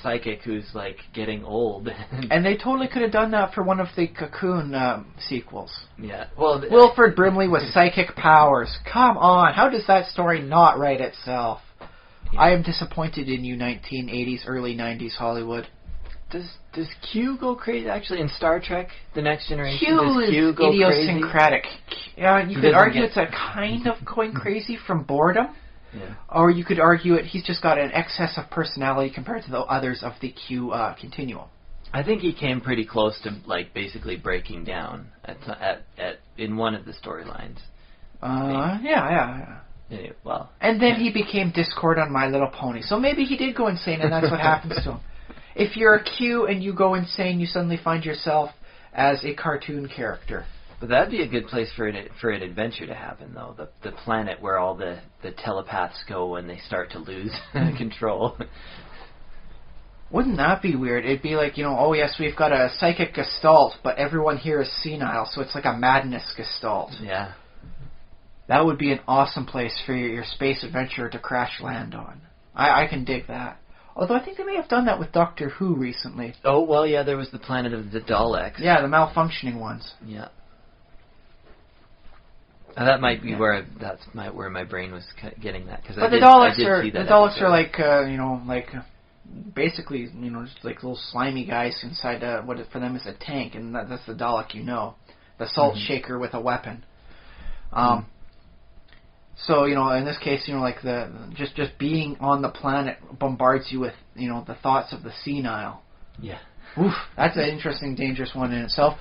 psychic who's like getting old. And they totally could have done that for one of the Cocoon sequels. Yeah. Well, Wilford Brimley with psychic powers. Come on, how does that story not write itself? Yeah. I am disappointed in you, 1980s, early 90s Hollywood. Does Q go crazy? Actually, in Star Trek: The Next Generation, Q does Q is go idiosyncratic. You could argue it's a kind of going crazy from boredom. Yeah. Or you could argue he's just got an excess of personality compared to the others of the Q continuum. I think he came pretty close to basically breaking down in one of the storylines. Yeah. Anyway, well. And then he became Discord on My Little Pony. So maybe he did go insane, and that's what happens to him. If you're a Q and you go insane, you suddenly find yourself as a cartoon character. But that'd be a good place for an adventure to happen, though. The planet where all the telepaths go when they start to lose control. Wouldn't that be weird? It'd be like, oh yes, we've got a psychic gestalt, but everyone here is senile, so it's like a madness gestalt. Yeah. That would be an awesome place for your space adventure to crash land on. I can dig that. Although I think they may have done that with Doctor Who recently. Oh, well, yeah, there was the planet of the Daleks. Yeah, the malfunctioning ones. Yeah. That might be where my brain was getting that, because the Daleks are like basically just like little slimy guys inside what for them is a tank, and that's the Dalek, the salt shaker with a weapon. So in this case, like the just being on the planet bombards you with the thoughts of the senile. Yeah. Oof, that's an interesting, dangerous one in itself.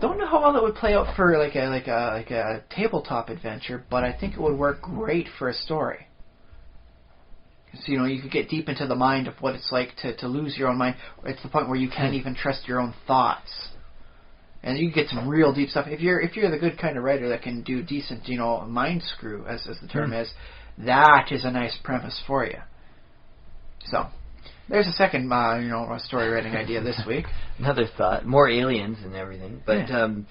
Don't know how well that would play out for like a tabletop adventure, but I think it would work great for a story. So, you could get deep into the mind of what it's like to lose your own mind. It's the point where you can't even trust your own thoughts, and you get some real deep stuff. If you're the good kind of writer that can do decent, mind screw, as the term is, that is a nice premise for you. So. There's a second, story writing idea this week. Another thought. More aliens and everything. But do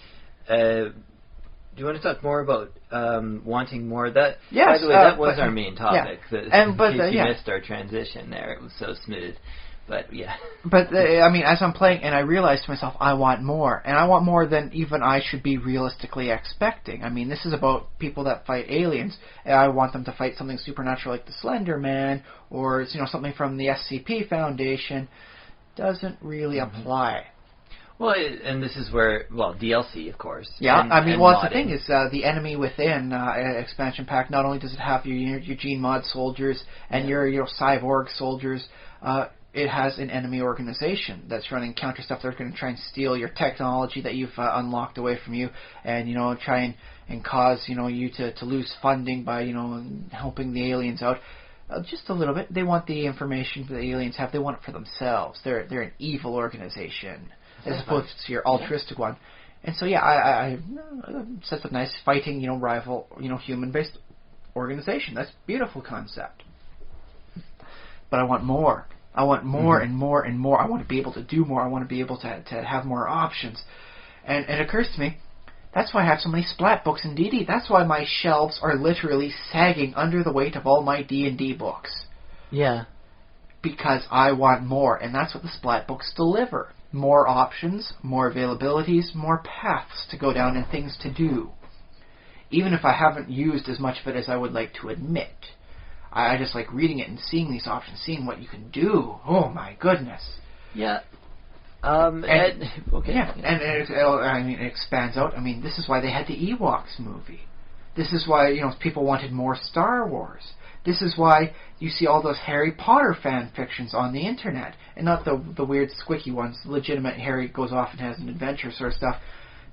you want to talk more about wanting more? That, yes, by the way, that was our main topic. Yeah. In case you missed our transition there, it was so smooth. But yeah. But as I'm playing, and I realized to myself, I want more, and I want more than even I should be realistically expecting. This is about people that fight aliens, and I want them to fight something supernatural like the Slender Man, or something from the SCP Foundation. Doesn't really apply. Well, and this is where DLC, of course. Yeah, and that's the thing is the Enemy Within expansion pack. Not only does it have your Gene Mod soldiers and your cyborg soldiers. It has an enemy organization that's running counter stuff. They're going to try and steal your technology that you've unlocked away from you, and try and cause you to lose funding by helping the aliens out just a little bit. They want the information that the aliens have. They want it for themselves. They're an evil organization as opposed to your altruistic one. And so I sets up nice fighting rival human based organization. That's a beautiful concept. But I want more. I want more and more and more. I want to be able to do more. I want to be able to have more options. And it occurs to me, that's why I have so many splat books in D&D. That's why my shelves are literally sagging under the weight of all my D&D books. Yeah. Because I want more, and that's what the splat books deliver. More options, more availabilities, more paths to go down and things to do. Even if I haven't used as much of it as I would like to admit. I just like reading it and seeing these options, seeing what you can do. Oh my goodness. Yeah. Okay. Yeah, and it expands out. I mean, this is why they had the Ewoks movie. This is why, people wanted more Star Wars. This is why you see all those Harry Potter fan fictions on the internet, and not the weird squicky ones. Legitimate Harry goes off and has an adventure sort of stuff.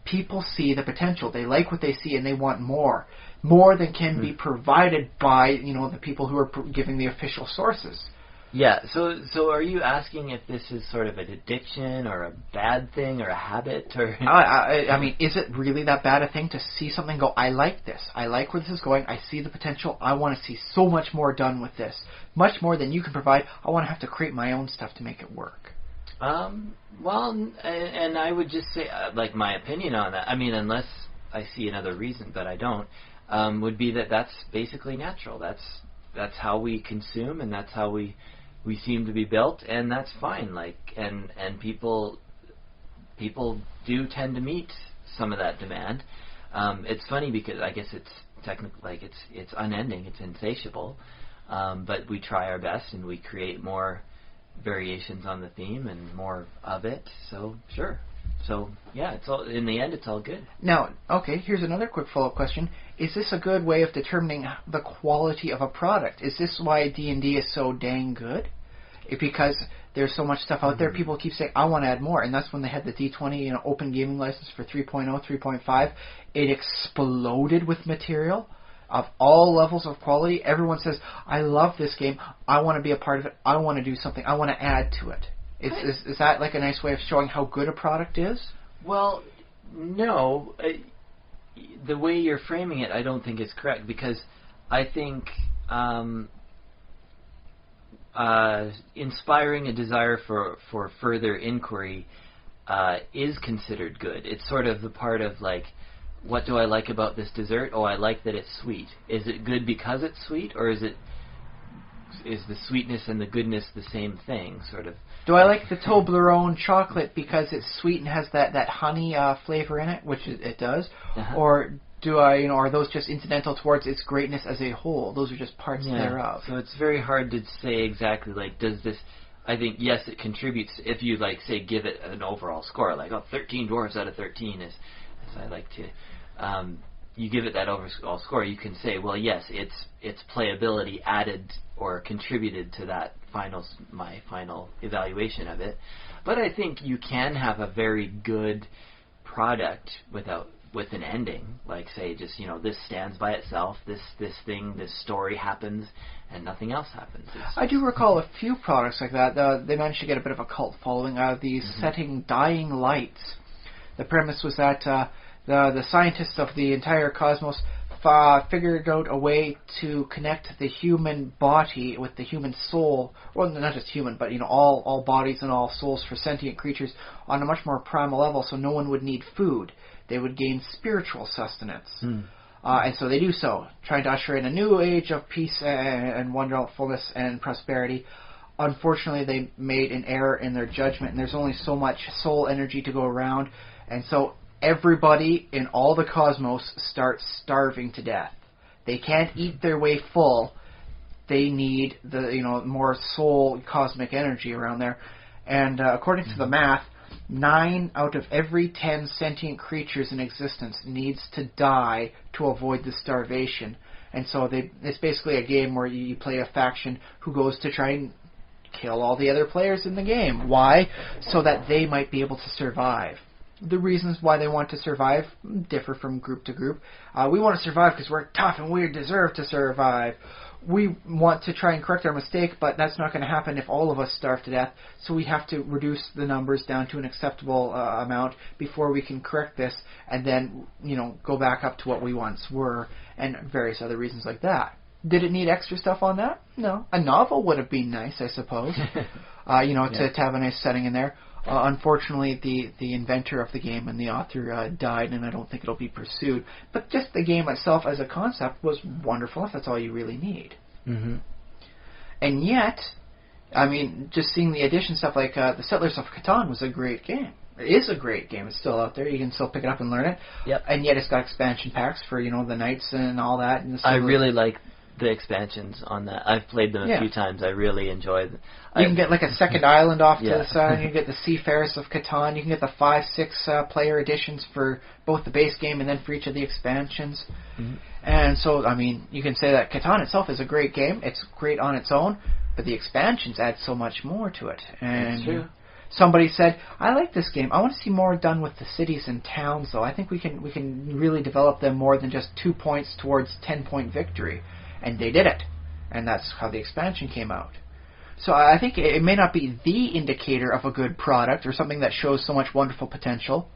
People see the potential. They like what they see, and they want more than can be provided by the people who are giving the official sources. Yeah. So are you asking if this is sort of an addiction or a bad thing or a habit or? I mean, is it really that bad a thing to see something go? I like this. I like where this is going. I see the potential. I want to see so much more done with this. Much more than you can provide. I want to have to create my own stuff to make it work. Well, and I would just say, like, my opinion on that, I mean, unless I see another reason, but I don't, would be that's basically natural. That's how we consume, and that's how we seem to be built, and that's fine. Like, and people do tend to meet some of that demand. It's funny because I guess it's technically, like, it's unending, it's insatiable, but we try our best, and we create more variations on the theme and more of it. So sure. So yeah, it's all, in the end, it's all good. Now, okay, here's another quick follow-up question: is this a good way of determining the quality of a product? Is this why D&D is so dang good? Because there's so much stuff out there, people keep saying, I want to add more, and that's when they had the D20 open gaming license for 3.0, 3.5. It exploded with material of all levels of quality. Everyone says, I love this game, I want to be a part of it, I want to do something, I want to add to it. Is that like a nice way of showing how good a product is? Well, no. The way you're framing it, I don't think is correct, because I think inspiring a desire for further inquiry is considered good. It's sort of the part of, like, what do I like about this dessert? Oh, I like that it's sweet. Is it good because it's sweet, or is the sweetness and the goodness the same thing, sort of? Do I like the Toblerone chocolate because it's sweet and has that honey flavor in it, which it does? Uh-huh. Or do I, are those just incidental towards its greatness as a whole? Those are just parts thereof. So it's very hard to say exactly, like, does this... I think, yes, it contributes if you, like, say, give it an overall score, like, 13 dwarves out of 13 is, as I like to... you give it that overall score, you can say, well, yes, its playability added or contributed to that my final evaluation of it. But I think you can have a very good product with an ending, like, say, just, this stands by itself, this story happens, and nothing else happens. I do recall a few products like that. They managed to get a bit of a cult following out of these setting dying lights. The premise was that the scientists of the entire cosmos figured out a way to connect the human body with the human soul. Well, not just human, but all bodies and all souls for sentient creatures on a much more primal level, so no one would need food. They would gain spiritual sustenance. And so they do so, trying to usher in a new age of peace and wonderfulness and prosperity. Unfortunately, they made an error in their judgment, and there's only so much soul energy to go around, and so everybody in all the cosmos starts starving to death. They can't eat their way full. They need the more soul cosmic energy around there. And according to the math, 9 out of every 10 sentient creatures in existence needs to die to avoid the starvation. And so it's basically a game where you play a faction who goes to try and kill all the other players in the game. Why? So that they might be able to survive. The reasons why they want to survive differ from group to group. We want to survive because we're tough and we deserve to survive. We want to try and correct our mistake, but that's not going to happen if all of us starve to death, so we have to reduce the numbers down to an acceptable amount before we can correct this, and then, go back up to what we once were, and various other reasons like that. Did it need extra stuff on that? No. A novel would have been nice, I suppose, to have a nice setting in there. Unfortunately, the inventor of the game and the author died, and I don't think it'll be pursued. But just the game itself as a concept was wonderful, if that's all you really need. Mm-hmm. And yet, I mean, just seeing the addition stuff like the Settlers of Catan was a great game. It is a great game. It's still out there. You can still pick it up and learn it. Yep. And yet it's got expansion packs for, the knights and all that. And I really like the expansions on that. I've played them a few times. I really enjoy them. You can get like a second island off to the side. You can get the Seafarers of Catan. You can get the 5-6 player editions for both the base game and then for each of the expansions. Mm-hmm. And so, I mean, you can say that Catan itself is a great game. It's great on its own, but the expansions add so much more to it. And that's true. Somebody said, I like this game. I want to see more done with the cities and towns, though. I think we can really develop them more than just 2 points towards 10-point victory. And they did it. And that's how the expansion came out. So I think it may not be the indicator of a good product or something that shows so much wonderful potential,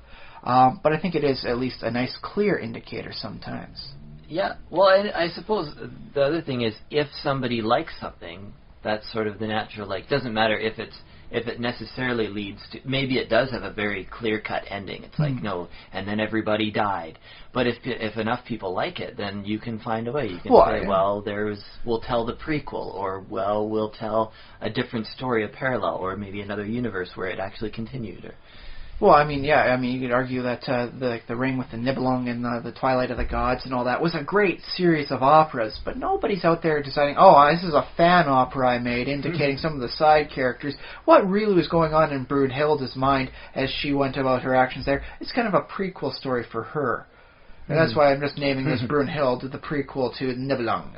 but I think it is at least a nice, clear indicator sometimes. Yeah, well, I suppose the other thing is if somebody likes something, that's sort of the natural, doesn't matter if it necessarily leads to, maybe it does have a very clear-cut ending. It's like, no, and then everybody died. But if enough people like it, then you can find a way. You can say, we'll tell the prequel, or, we'll tell a different story, a parallel, or maybe another universe where it actually continued. Well, I mean, you could argue that the Ring with the Nibelung and the Twilight of the Gods and all that was a great series of operas, but nobody's out there deciding, this is a fan opera I made, indicating some of the side characters. What really was going on in Brunhilde's mind as she went about her actions there? It's kind of a prequel story for her. And that's why I'm just naming this Brunhilde the prequel to Nibelung.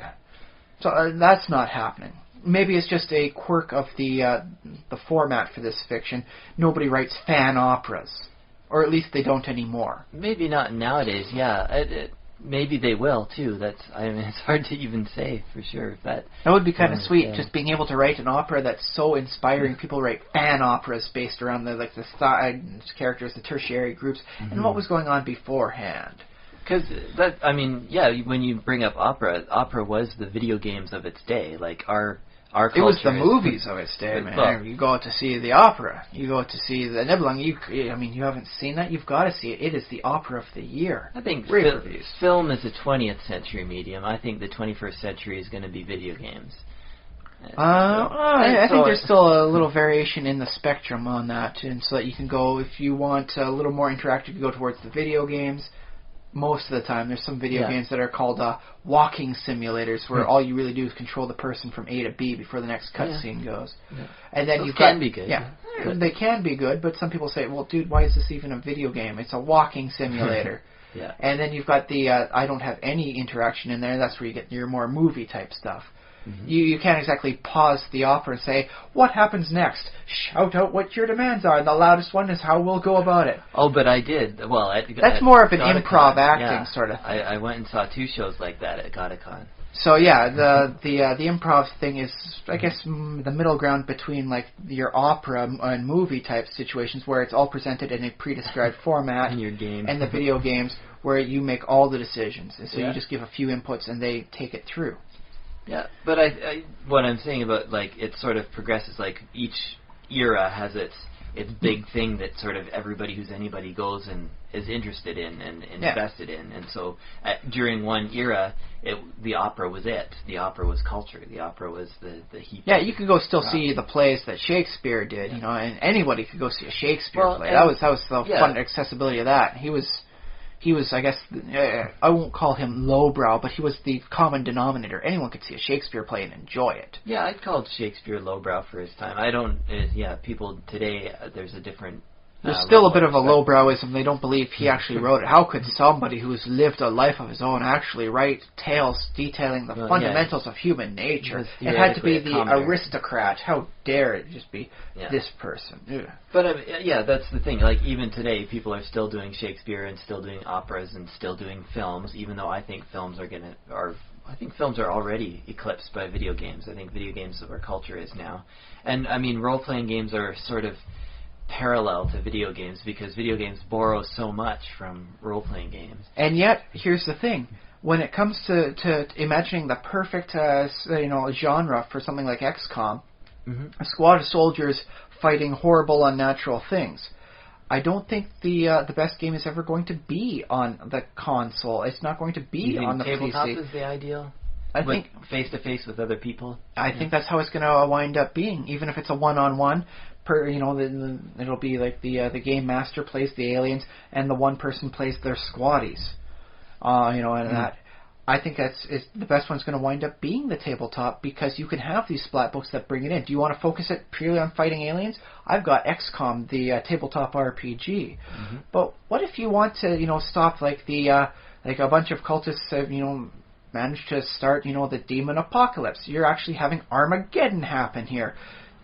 So that's not happening. Maybe it's just a quirk of the format for this fiction. Nobody writes fan operas. Or at least they don't anymore. Maybe not nowadays, yeah. Maybe they will, too. It's hard to even say for sure. That would be kind of sweet, just being able to write an opera that's so inspiring. People write fan operas based around the side characters, the tertiary groups, and what was going on beforehand. Because when you bring up opera was the video games of its day. Like our culture. It was the movies of its day, man. Well, you go out to see the opera. You go out to see the Nibelung. You haven't seen that? You've got to see it. It is the opera of the year. I think film is a 20th century medium. I think the 21st century is going to be video games. I think there's still a little variation in the spectrum on that, and so that you can go, if you want a little more interactive, you go towards the video games. Most of the time, there's some video games that are called walking simulators, where all you really do is control the person from A to B before the next cutscene goes. Yeah. And then those can be good. Yeah, they can be good, but some people say, well, dude, why is this even a video game? It's a walking simulator. Yeah. And then you've got the I don't have any interaction in there. That's where you get your more movie-type stuff. Mm-hmm. You can't exactly pause the opera and say, what happens next? Shout out what your demands are. And the loudest one is how we'll go about it. Oh, but I did. Well, that's more of an improv acting sort of thing. I went and saw 2 shows like that at Godicon. So yeah, the improv thing is, I guess, the middle ground between like your opera and movie type situations where it's all presented in a pre-described format, and your game, and the video games where you make all the decisions. And so you just give a few inputs and they take it through. Yeah, but what I'm saying about, it sort of progresses, each era has its big thing that sort of everybody who's anybody goes and is interested in and invested in. And so during one era, the opera was it. The opera was culture. The opera was the heat. Yeah, you could go still see the plays that Shakespeare did, and anybody could go see a Shakespeare play. That was the fun accessibility of that. He was, I guess, I won't call him lowbrow, but he was the common denominator. Anyone could see a Shakespeare play and enjoy it. Yeah, I'd call Shakespeare lowbrow for his time. I don't, people today, there's a different... There's still a bit of a lowbrowism. They don't believe he actually wrote it. How could somebody who's lived a life of his own actually write tales detailing the fundamentals of human nature? It had to be the aristocrat. How dare it just be this person? Ugh. But that's the thing. Even today, people are still doing Shakespeare and still doing operas and still doing films. Even though I think films films are already eclipsed by video games. I think video games is where culture is now. And role-playing games are sort of parallel to video games because video games borrow so much from role-playing games. And yet, here's the thing. When it comes to imagining the perfect genre for something like XCOM, a squad of soldiers fighting horrible, unnatural things. I don't think the best game is ever going to be on the console. It's not going to be on the tabletop PC. Is the ideal? I think face to face with other people. I think that's how it's going to wind up being. Even if it's a one-on-one, it'll be like the game master plays the aliens and the one person plays their squaddies. That. I think the best one's going to wind up being the tabletop, because you can have these splat books that bring it in. Do you want to focus it purely on fighting aliens? I've got XCOM, the tabletop RPG. Mm-hmm. But what if you want to, stop like a bunch of cultists have, managed to start, the demon apocalypse? You're actually having Armageddon happen here.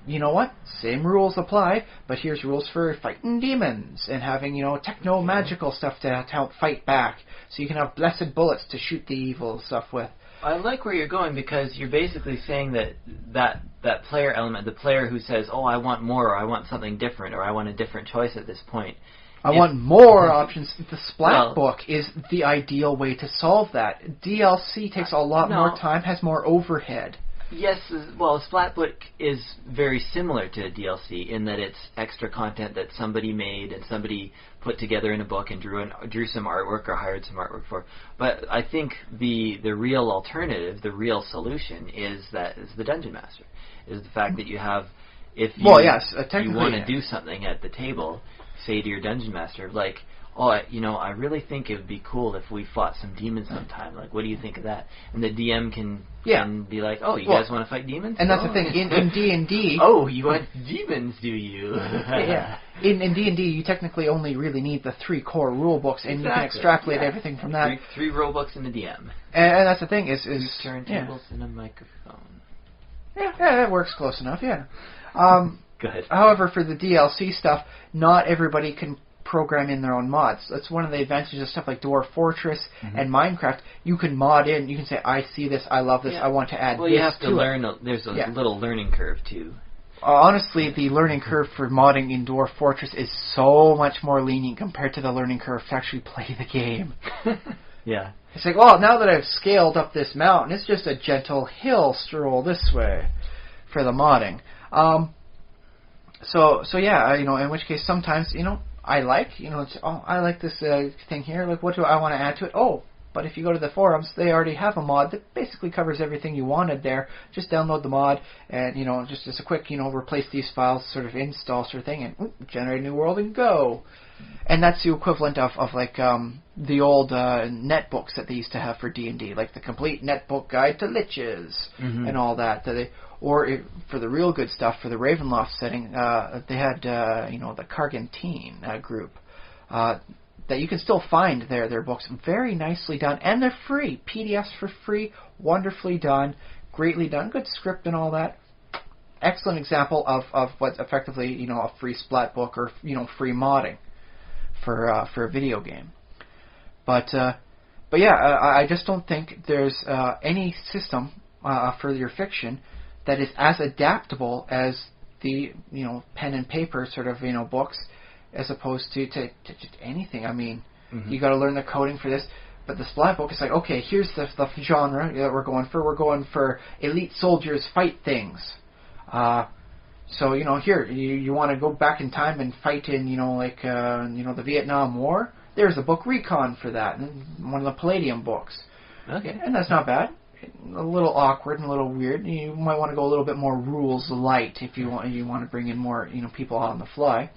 You know what? Same rules apply, but here's rules for fighting demons and having, techno-magical stuff to help fight back. So you can have blessed bullets to shoot the evil stuff with. I like where you're going, because you're basically saying that player element, the player who says, oh, I want more, or I want something different, or I want a different choice at this point. I want more options. The Splat book is the ideal way to solve that. DLC takes a lot more time, has more overhead. Yes, well, Splatbook is very similar to DLC in that it's extra content that somebody made and somebody put together in a book and drew some artwork or hired some artwork for. But I think the real alternative, the real solution is the Dungeon Master. Is the fact that you have, if you, you want to do something at the table, say to your Dungeon Master, like, oh, I really think it would be cool if we fought some demons sometime. Like, what do you think of that? And the DM can be like, oh, you guys want to fight demons? And that's the thing. In D&D... Oh, you want demons, do you? Yeah. In D&D, you technically only really need the 3 core rule books, and you can extrapolate everything from that. 3 rule books and a DM. And that's the thing, is 2 turntables and a microphone. Yeah, that works close enough, yeah. Go ahead. However, for the DLC stuff, not everybody can program in their own mods. That's one of the advantages of stuff like Dwarf Fortress and Minecraft. You can mod in. You can say, I see this, I love this, I want to add this to it. Well, you have to learn. There's a little learning curve, too. Honestly, the learning curve for modding in Dwarf Fortress is so much more lenient compared to the learning curve to actually play the game. Yeah. It's like, well, now that I've scaled up this mountain, it's just a gentle hill stroll this way for the modding. So yeah, in which case sometimes, I like, I like this thing here. Like, what do I want to add to it? Oh, but if you go to the forums, they already have a mod that basically covers everything you wanted there. Just download the mod and, just as a quick, replace these files sort of install sort of thing and generate a new world and go. And that's the equivalent of like the old net books that they used to have for D&D, like the complete netbook guide to liches and all that. For the real good stuff, for the Ravenloft setting, they had the Cargantine group that you can still find their books, very nicely done, and they're free. PDFs for free, wonderfully done, greatly done, good script and all that. Excellent example of what's effectively a free splat book or free modding for a video game. But yeah, I just don't think there's any system for your fiction that is as adaptable as the pen and paper sort of books, as opposed to just anything. I mean, you got to learn the coding for this. But the Splat book is like, okay, here's the genre that we're going for. We're going for elite soldiers fight things. So here you want to go back in time and fight in the Vietnam War. There's a book Recon for that, and one of the Palladium books. Okay, and that's not bad. A little awkward and a little weird. You might want to go a little bit more rules light if you want to bring in more people on the fly.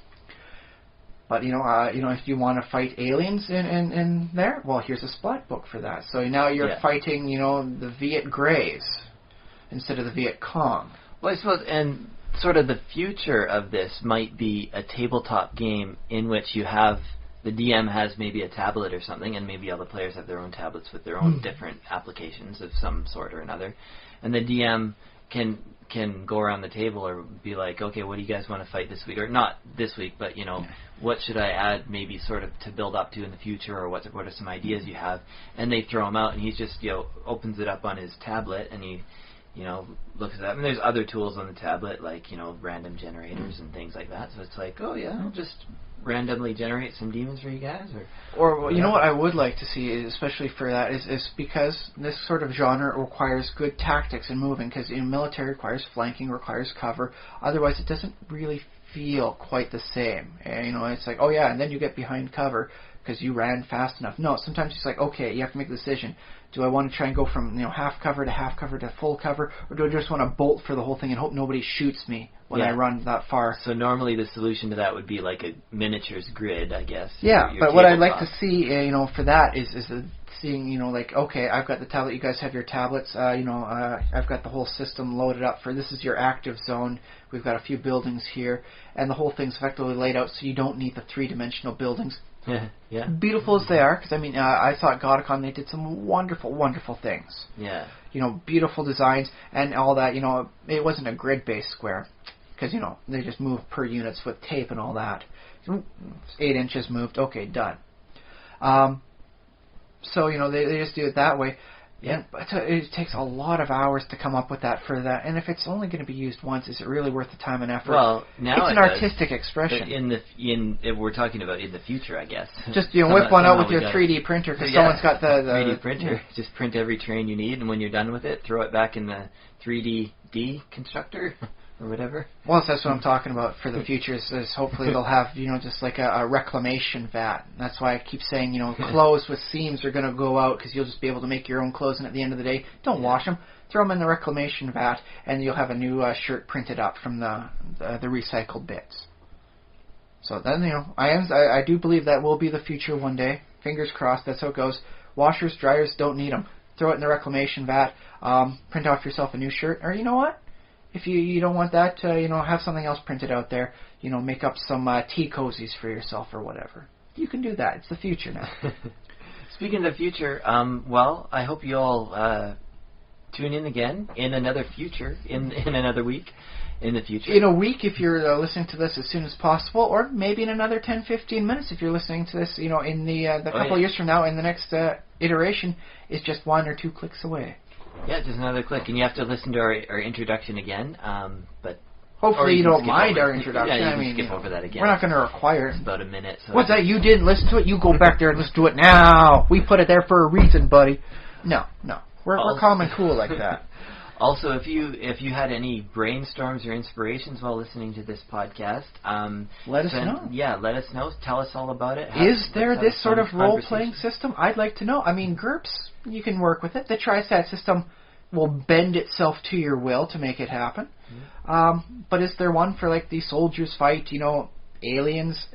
But if you want to fight aliens in there, well, here's a Splat book for that. So now you're fighting the Viet Greys instead of the Viet Cong. Well, I suppose, and sort of the future of this might be a tabletop game in which you have the DM has maybe a tablet or something, and maybe all the players have their own tablets with their own different applications of some sort or another, and the DM can go around the table or be like, okay, what do you guys want to fight this week? Or not this week, but, what should I add maybe sort of to build up to in the future, or what are some ideas you have? And they throw them out, and he just, opens it up on his tablet, and he looks at that. I mean, there's other tools on the tablet, like, random generators and things like that. So it's like, oh yeah, I'll just randomly generate some demons for you guys, or you know what I would like to see, especially for that, is because this sort of genre requires good tactics and moving, because military requires flanking, requires cover. Otherwise, it doesn't really feel quite the same. And, it's like, oh yeah, and then you get behind cover because you ran fast enough. No, sometimes it's like, okay, you have to make a decision. Do I want to try and go from half cover to full cover, or do I just want to bolt for the whole thing and hope nobody shoots me when I run that far? So normally the solution to that would be like a miniatures grid, I guess. Yeah, but what I'd like to see, for that is seeing, like, okay, I've got the tablet, you guys have your tablets, I've got the whole system loaded up for this is your active zone. We've got a few buildings here, and the whole thing's effectively laid out so you don't need the three-dimensional buildings. Yeah. Beautiful as they are, because I saw at Godicon they did some wonderful, wonderful things. Yeah. Beautiful designs and all that. It wasn't a grid-based square, because they just moved per units with tape and all that. 8 inches moved. Okay, done. So they just do it that way. Yeah. But it takes a lot of hours to come up with that for that. And if it's only going to be used once, is it really worth the time and effort? Well, now it's an artistic expression. But we're talking about in the future, I guess. Just whip one out with your 3D printer because someone's got the 3D printer. Just print every train you need, and when you're done with it, throw it back in the 3D constructor. Or whatever. Well, that's what I'm talking about for the future. Is hopefully they'll have just like a reclamation vat. That's why I keep saying clothes with seams are going to go out because you'll just be able to make your own clothes, and at the end of the day, don't wash them. Throw them in the reclamation vat, and you'll have a new shirt printed up from the recycled bits. So then I do believe that will be the future one day. Fingers crossed. That's how it goes. Washers, dryers, don't need them. Throw it in the reclamation vat. Print off yourself a new shirt, or you know what? If you don't want that, have something else printed out there. Make up some tea cozies for yourself or whatever. You can do that. It's the future now. Speaking of the future, well, I hope you all tune in again in another future, in another week, in the future. In a week, if you're listening to this as soon as possible, or maybe in another 10-15 minutes if you're listening to this, in the couple of years from now, and the next iteration is just 1 or 2 clicks away. Yeah, just another click, and you have to listen to our introduction again. But hopefully you don't mind our introduction. Yeah, you can skip over that again. We're not going to require it. It's about a minute. So what's that? You didn't listen to it? You go back there and listen to it now. We put it there for a reason, buddy. No. We're calm and cool like that. Also, if you had any brainstorms or inspirations while listening to this podcast, let us know. Yeah, let us know. Tell us all about it. Is there this sort of role-playing system? I'd like to know. I mean, GURPS, you can work with it. The TriStat system will bend itself to your will to make it happen. Mm-hmm. But is there one for like the soldiers fight, aliens,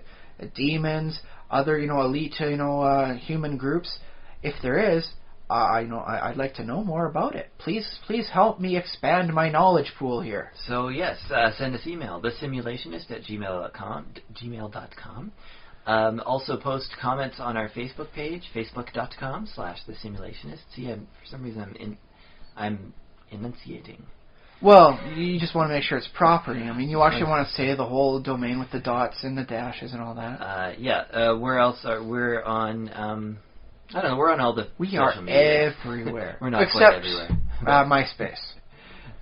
demons, other, elite, human groups? If there is, I'd like to know more about it. Please help me expand my knowledge pool here. So yes, send us email, thesimulationist@gmail.com. Also post comments on our Facebook page, facebook.com/thesimulationist. See, for some reason I'm enunciating. Well, you just want to make sure it's proper. I mean, you actually want to say the whole domain with the dots and the dashes and all that. Where else we're on? I don't know. We're on all the. We are media. Everywhere. We're not except quite everywhere. MySpace.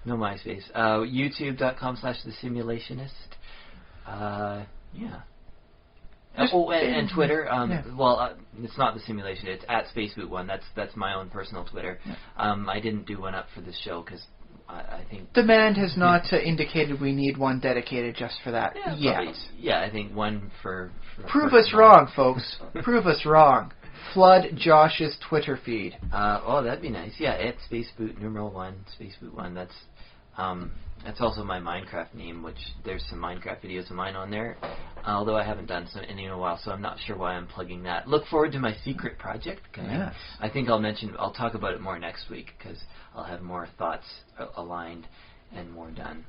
No MySpace. YouTube.com/thesimulationist. Yeah. And Twitter. Well, it's not the simulation. It's @SpaceBoot1. That's my own personal Twitter. Yeah. I didn't do one up for this show because I think demand has not indicated we need one dedicated just for that yet. Probably, yeah, I think one for prove us wrong, folks. Prove us wrong. Flood Josh's Twitter feed. That'd be nice. Yeah, @SpaceBoot #1 SpaceBoot1. That's also my Minecraft name, which there's some Minecraft videos of mine on there, although I haven't done any in a while, so I'm not sure why I'm plugging that. Look forward to my secret project. Yes. I think I'll talk about it more next week, because I'll have more thoughts aligned and more done.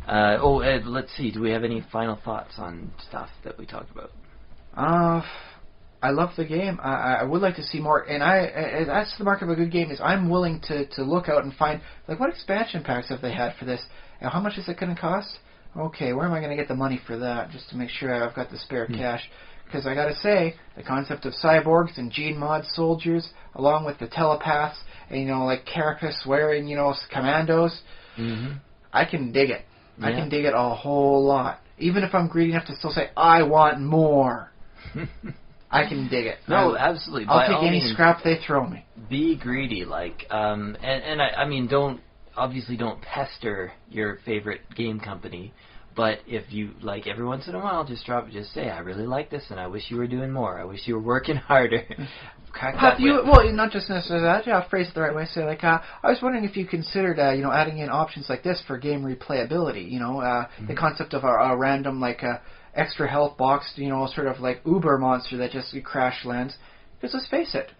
Let's see, do we have any final thoughts on stuff that we talked about? I love the game. I would like to see more, and that's the mark of a good game. Is I'm willing to look out and find what expansion packs have they had for this, and how much is it going to cost? Okay, where am I going to get the money for that? Just to make sure I've got the spare cash, Because I gotta say, the concept of cyborgs and gene mod soldiers, along with the telepaths, and, like carapace wearing, commandos, I can dig it. I can dig it a whole lot. Even if I'm greedy enough to still say, I want more. I can dig it. No, absolutely. I'll take any scrap they throw me. Be greedy, and I mean, don't pester your favorite game company, but if you, every once in a while, just say, I really like this, and I wish you were doing more. I wish you were working harder. Well, not just necessarily that. I'll phrase it the right way. Say, I was wondering if you considered, adding in options like this for game replayability. The concept of a random, extra health box, sort of like Uber monster that just crash lands. Because let's face it,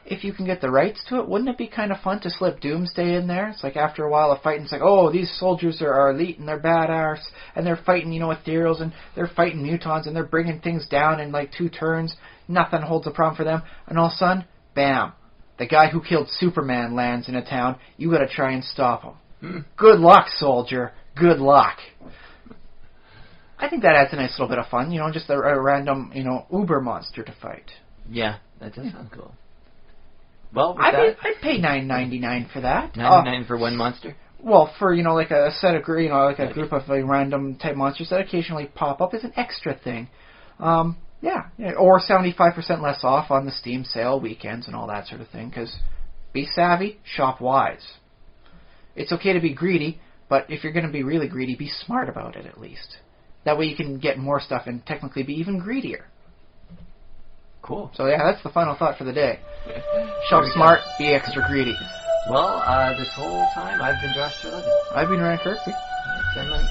if you can get the rights to it, wouldn't it be kind of fun to slip Doomsday in there? It's like after a while of fighting, it's like, oh, these soldiers are elite and they're badass, and they're fighting, ethereals, and they're fighting mutons, and they're bringing things down in 2 turns. Nothing holds a problem for them. And all of a sudden, bam, the guy who killed Superman lands in a town. You got to try and stop him. Good luck, soldier. Good luck. I think that adds a nice little bit of fun. Just a random, Uber monster to fight. Yeah, that does sound cool. Well, I'd pay $9.99 for that. $9.99 for one monster? Well, for a set of a group of random type monsters that occasionally pop up as an extra thing. Yeah, or 75% less off on the Steam sale weekends and all that sort of thing. Because be savvy, shop wise. It's okay to be greedy, but if you're going to be really greedy, be smart about it at least. That way you can get more stuff and technically be even greedier. Cool. So yeah, that's the final thought for the day. Shop smart, be extra greedy. Well, this whole time I've been Josh Sullivan. I've been Ryan Kirkby. Send money.